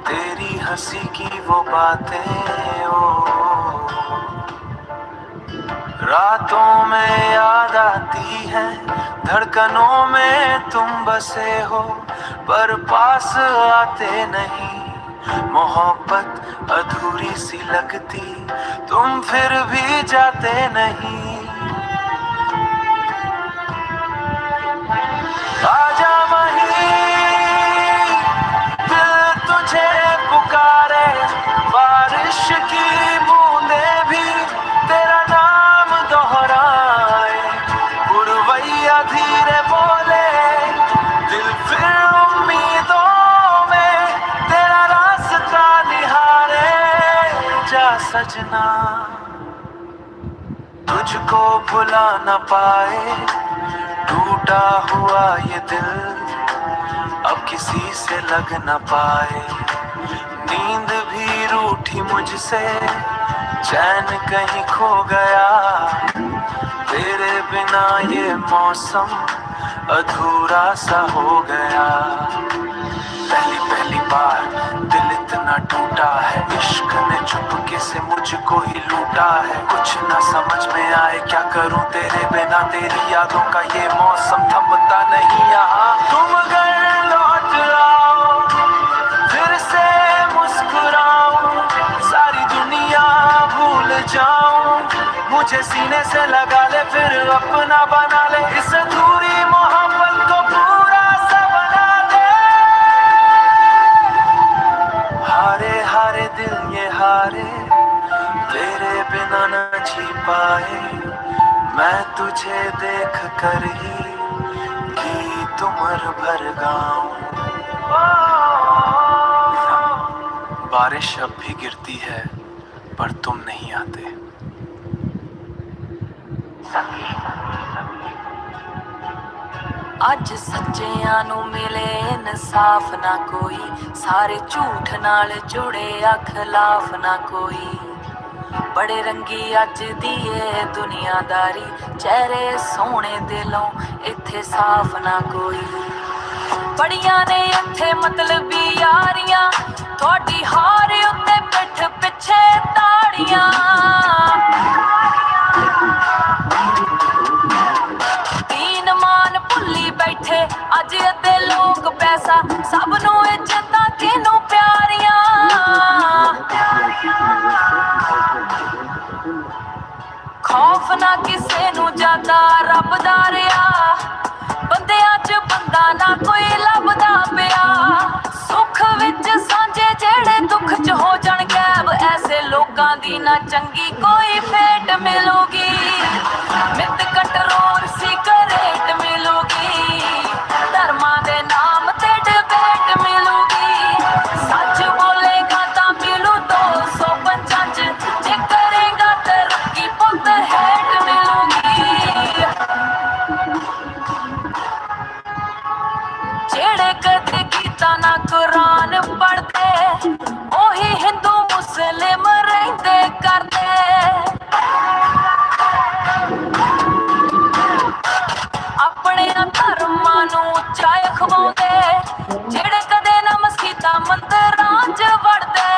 तेरी हंसी की वो बातें ओ रातों में याद आती है। धड़कनों में तुम बसे हो पर पास आते नहीं। मोहब्बत अधूरी सी लगती तुम फिर भी जाते नहीं। आजा वहीं दिल तुझे पुकारे। बारिश की बूंदें भी तेरा नाम दोहराए। पुरवैया धीरे बोले दिल फिर उम्मीदों में तेरा रास्ता निहारे। जा सजना तुझको भुला न पाए। टूटा हुआ ये दिल अब किसी से लग न पाए। नींद भी रूठी मुझसे चैन कहीं खो गया। तेरे बिना ये मौसम अधूरा सा हो गया। पहली पहली बार दिल इतना टूटा है। इश्क ने चुपके से मुझको ही लूटा है। कुछ ना समझ में आए क्या करूं तेरे बिना। तेरी यादों का ये मौसम थमता नहीं यहाँ। तुम अगर लौट आओ फिर से मुस्कुराऊं। सारी दुनिया भूल जाऊं। मुझे सीने से लगा ले फिर अपना बना ले। इस अधूरी मोहब्बत को पूरा सा बना दे। हारे हारे दिल ये हारे तेरे बिना न जी पाए। मैं तुझे हर गांव। बारिश अब भी गिरती है पर तुम नहीं आते। ਅੱਜ ਸੱਚਿਆਂ ਨੂੰ ਮਿਲੇ ਇਨਸਾਫ ਨਾ ਕੋਈ, ਸਾਰੇ ਝੂਠ ਨਾਲ ਜੁੜੇ ਆ ਖਿਲਾਫ ਨਾ ਕੋਈ। ਬੜੇ ਰੰਗੀ ਅੱਜ ਦੀ ਏ ਦੁਨੀਆਦਾਰੀ, ਚਿਹਰੇ ਸੋਹਣੇ ਦਿਲੋਂ ਇੱਥੇ ਸਾਫ ਨਾ ਕੋਈ। ਬੜੀਆਂ ਨੇ ਇੱਥੇ ਮਤਲਬੀ ਯਾਰੀਆਂ, ਤੁਹਾਡੀ ਹਾਰ ਉੱਤੇ ਪਿੱਠ ਪਿੱਛੇ ਤਾੜੀਆਂ। ਦੀਨ ਮਾਨ ਭੁੱਲੀ ਬੈਠੇ ਅੱਜ ਅੱਧੇ ਲੋਕ, ਪੈਸਾ ਸਭ ਨੂੰ ਇੱਜ਼ਤਾਂ ਕਿਹਨੂੰ ਪਿਆਰੀਆਂ। ਖੌਫ ਨਾ ਕਿਸੇ ਨੂੰ ਜ਼ਿਆਦਾ ਰੱਬ ਦਾ ਰਿਹਾ, ਬੰਦਿਆਂ 'ਚ ਬੰਦਾ ਨਾ ਕੋਈ ਲੱਭਦਾ ਪਿਆ। ਸੁੱਖ ਵਿੱਚ ਸਾਂਝੇ ਜਿਹੜੇ ਦੁੱਖ 'ਚ ਹੋ ਜਾਣ ਗਾਇਬ, ਐਸੇ ਲੋਕਾਂ ਦੀ ਨਾ ਚੰਗੀ ਕੋਈ ਫੇਟ ਮਿਲੂਗੀ। ਮਿੱਤ ਕਟਰੋਰ ਸਿਗਰੇਟ ਮਿਲੂਗੀ, ਧਰਮਾਂ ਦੇ ਨਾਮ ਤੇ ਡਿਬੇਟ ਮਿਲੂਗੀ। ਸੱਚ ਬੋਲੇਗਾ ਤਾਂ ਮਿਲੂ 250 'ਚ, ਜੇ ਕਰੇਗਾ ਤਰੱਕੀ ਪੁੱਤ ਹੈਟ ਮਿਲੂਗੀ। ਜਿਹੜੇ ਕਦੇ ਕੀਤਾ ਨਾ ਕੁਰਾਨ ਪੜ੍ਹਦੇ, ਉਹੀ ਹਿੰਦੂ ਮੁਸਲਿਮ ਰਹਿੰਦੇ ਕਰਦੇ। ਆਪਣੇ ਧਰਮਾਂ ਨੂੰ ਉੱਚਾ ਅਖਵਾਉਂਦੇ, ਜਿਹੜੇ ਕਦੇ ਨਾ ਮਸਜਿਦਾਂ ਮੰਦਰਾਂ 'ਚ ਵੜਦੇ।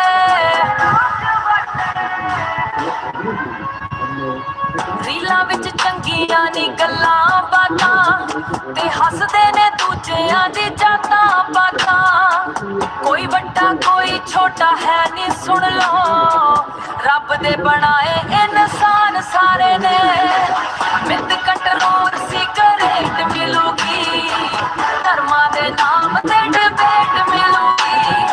ਰੀਲਾਂ ਵਿੱਚ ਚੰਗੀਆਂ ਨੀ ਗੱਲਾਂ ਬਾਤਾਂ, ਤੇ ਹੱਸਦੇ ਨੇ ਦੂਜਿਆਂ ਦੀ ਜਾਤਾਂ ਪਾਤਾਂ। ਕੋਈ ਵੱਡਾ ਕੋਈ ਛੋਟਾ ਹੈ ਨੀ ਸੁਣ ਲਓ, ਰੱਬ ਦੇ ਬਣਾਏ ਇਨਸਾਨ ਸਾਰੇ ਨੇ। ਮਿੱਤ ਕਟਰੋਰ ਸਿਗਰੇਟ ਮਿਲੂਗੀ, ਧਰਮਾਂ ਦੇ ਨਾਮ ਤੇ ਡਿਬੇਟ ਮਿਲੂਗੀ।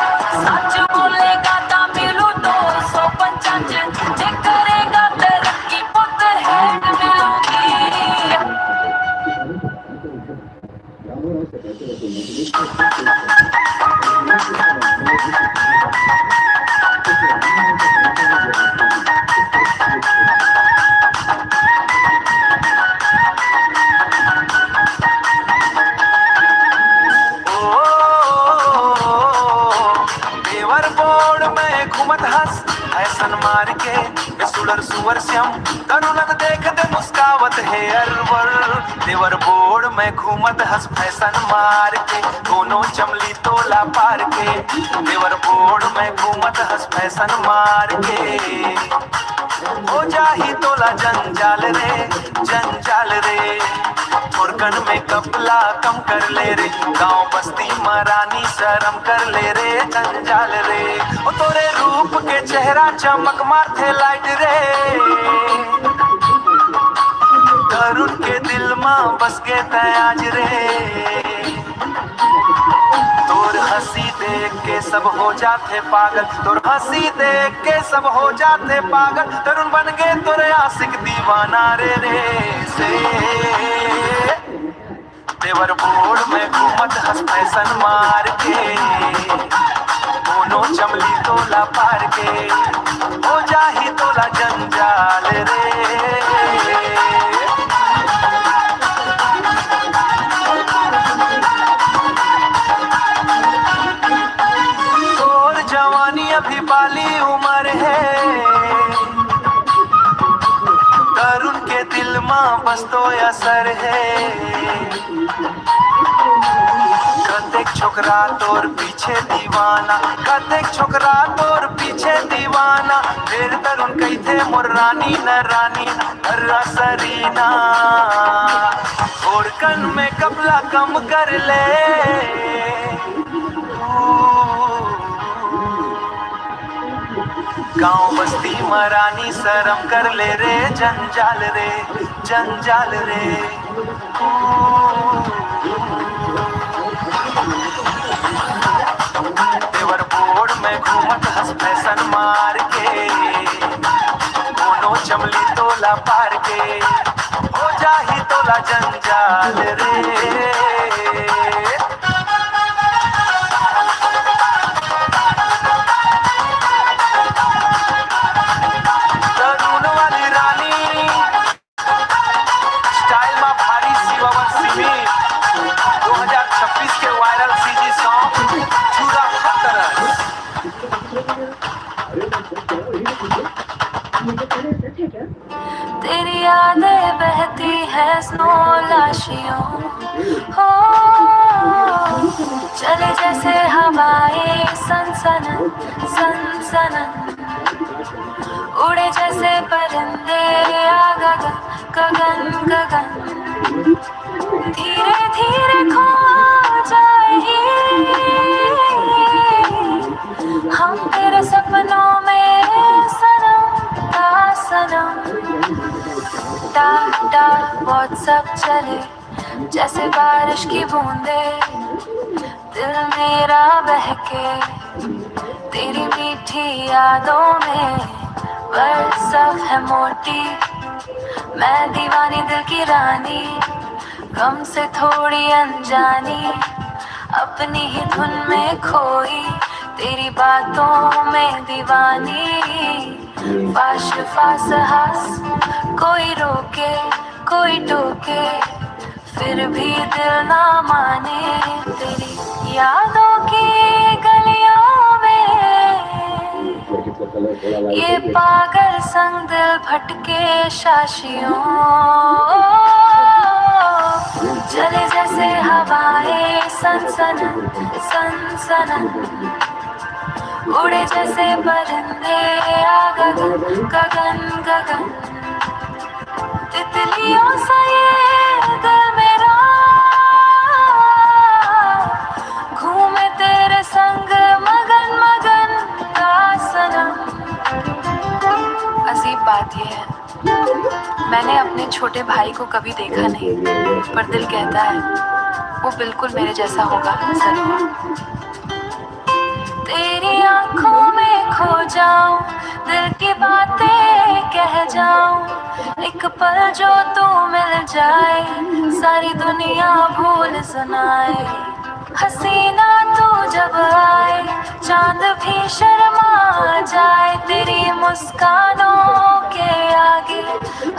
ਸੱਚ ਬੋਲੇਗਾ ਤਾਂ ਮਿਲੂ 250 'ਚ, ਜੇ ਕਰੇਗਾ ਤਰੱਕੀ ਪੁੱਤ ਹੈਟ ਮਿਲੂਗੀ। देवर बोर्ड में घूमत हंस ऐसन मार के, सुलर सुअर श्याम करुणत देखते मुस्कावत है अरवर। देवर बोर्ड में घूमत हंस फैशन मार के, दोनों चमली तोला पार के। देवर बोर्ड में घूमत हंस फैशन मार के, हो जाही तोला जंजाल रे जंजाल रे। थोरकन में कपला कम कर ले रे, गांव बस्ती मरानी शर्म कर ले रे जंजाल रे। ओ तोरे रूप के चेहरा चमक माथे लाइट रे, तरुण के दिल में बस के तयाज रे। तोर हंसी देख के सब हो जाते पागल, तोर हंसी देख के सब हो जाते पागल। तरुण बन गए तोरे आशिक दीवाना रे रे से। देवर बोर्ड में घूमत हंस फैशन मार के, दोनों चमली तोला पार के, हो जाही तोला जंजाल रे। तोर जवानी अभी बाली उम्र है, तरुण के दिल में बस तो असर है। कतेक छोकरा तोर पीछे दीवाना, कतेक छोकरा तोर पीछे दीवाना। फिर तरुण कहते मोर रानी न रानी न सरीना। थोरकन में कपला कम कर ले, गांव बस्ती मरानी शर्म कर ले रे जंजाल रे जंजाल रे। देवर बोर्ड में घूमत हंस फैशन मार के, दोनों चमली तोला पार के, हो जाही तोला जंजाल रे। यादें बहती है स्नो लाशियों हो, चले जैसे हवाएं सनसनन सनसनन, उड़े जैसे परिंदे आ गगन गगन गगन, धीरे धीरे खो जाएगी हम तेरे सपनों में सनम ता सनम। टाटा व्हाट्सएप चले जैसे बारिश की बूंदे, दिल मेरा बहके तेरी मीठी यादों में, बरसत है मोटी मैं दीवानी दिल की रानी, गम से थोड़ी अनजानी अपनी ही धुन में खोई, तेरी बातों में दीवानी, फाश फास हास कोई रोके कोई टोके फिर भी दिल ना माने, तेरी यादों की गलियों में ये पागल संग दिल भटके शाशियों, चले जैसे हवाएं सनसनन सनसनन, उड़े जैसे परिंदे आ गगन गगन गगन, तितलियों सा ये दिल मेरा घूमे तेरे संग मगन मगन का सनम। अजीब बात यह है, मैंने अपने छोटे भाई को कभी देखा नहीं, पर दिल कहता है वो बिल्कुल मेरे जैसा होगा जरूर। तेरी आंखों में खो जाऊं, दिल की बातें कह जाऊं, एक पल जो तू मिल जाए सारी दुनिया भूल सुनाए, हसीना तू जब आए चांद भी शर्मा जाए, तेरी मुस्कानों के आगे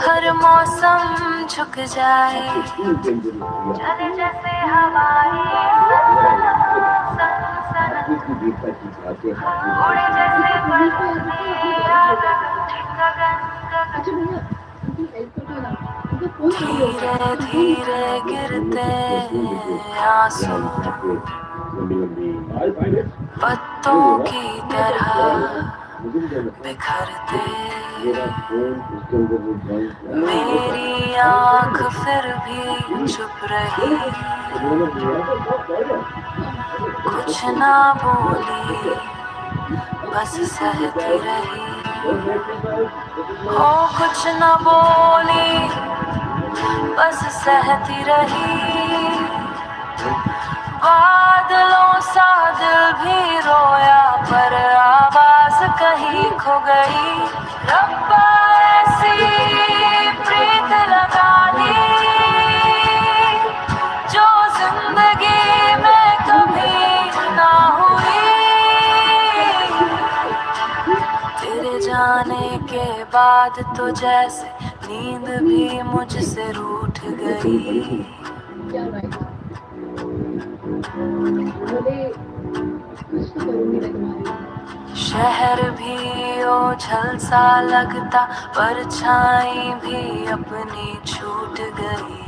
हर मौसम झुक जाए, चले जैसे हवाएं सनसनन, उड़े जैसे परिंदे आ गगन गगन, धीरे धीरे गिरते आंसू पत्तों की तरह बिखरते, मेरी आँख फिर भी चुप रही, कुछ ना बोली बस सहती रही, ओ कुछ ना बोली बस सहती रही, बादलों सा दिल भी रोया पर आवाज कहीं खो गई, रब्बा ऐसी प्रीत लगा दी जो जिंदगी में कभी ना हुई, तेरे जाने के बाद तो जैसे नींद भी मुझसे रूठ गई। शहर भी ओझल सा लगता, परछाई भी अपनी छूट गई,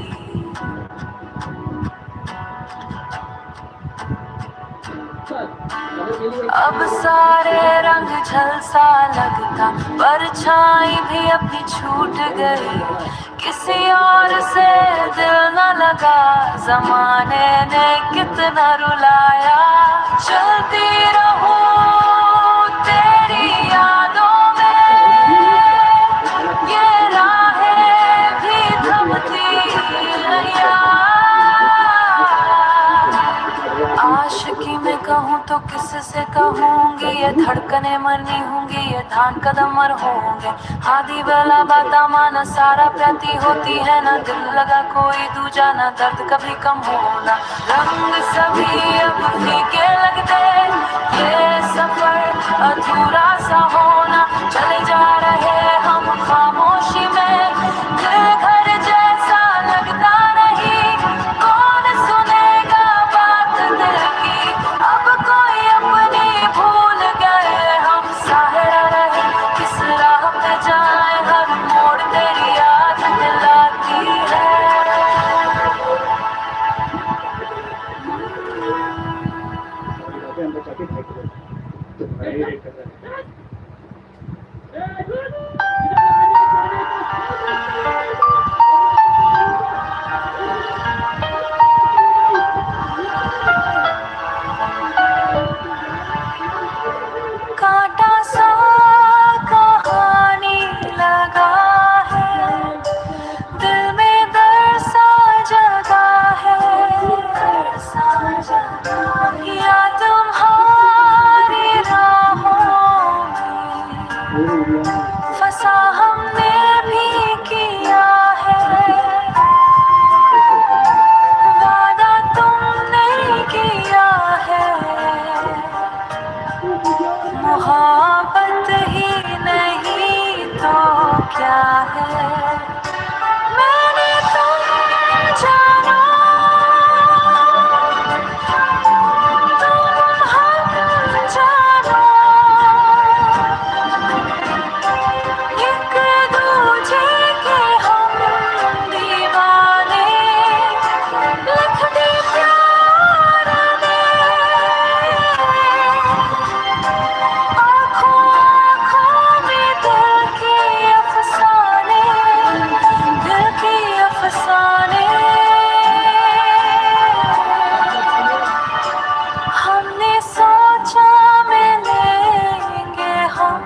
अब सारे रंग झलसा लगता, परछाई भी अपनी छूट गई, किसी और से दिल न लगा, जमाने ने कितना रुलाया, चलती रहूं तेरी यादों में, ये राहें भी थमती नहीं, आशिकी में कहूँ तो किससे कहूँगी, ये धड़कने मरनी होंगी, ये धान कदम मर होंगे, आधी बेला बाता माना सारा प्याती होती है, ना दिल लगा कोई दूजा, ना दर्द कभी कम होना, रंग सभी अब फीके लगते, ये सफर अधूरा सा होना, चले जा रहे हम खामोशी में, दिल घर जैसा लगता नहीं, कौन सुनेगा बात दिल की, अब कोई अपनी भूल गए, हम साहिरा रहे किस राह पे जाए, हर मोड़ तेरी याद जान बचा के फेंक दो। तुम्हारे लिए कर रहा है। कांटा सा कहानी लगा है, दिल में दर्द सा जगा है, या तुम्हारी राहों में फंसा हमने भी किया है, वादा तुमने किया है, मोहब्बत ही नहीं तो क्या है। मैंने तुम जाना, तुम हम जाना, एक दूजे के हम दीवाने, लिख दी प्यार ने आँखों आँखों में दिल के अफसाने, दिल के अफसाने। हमने सोचा मिलेंगे हम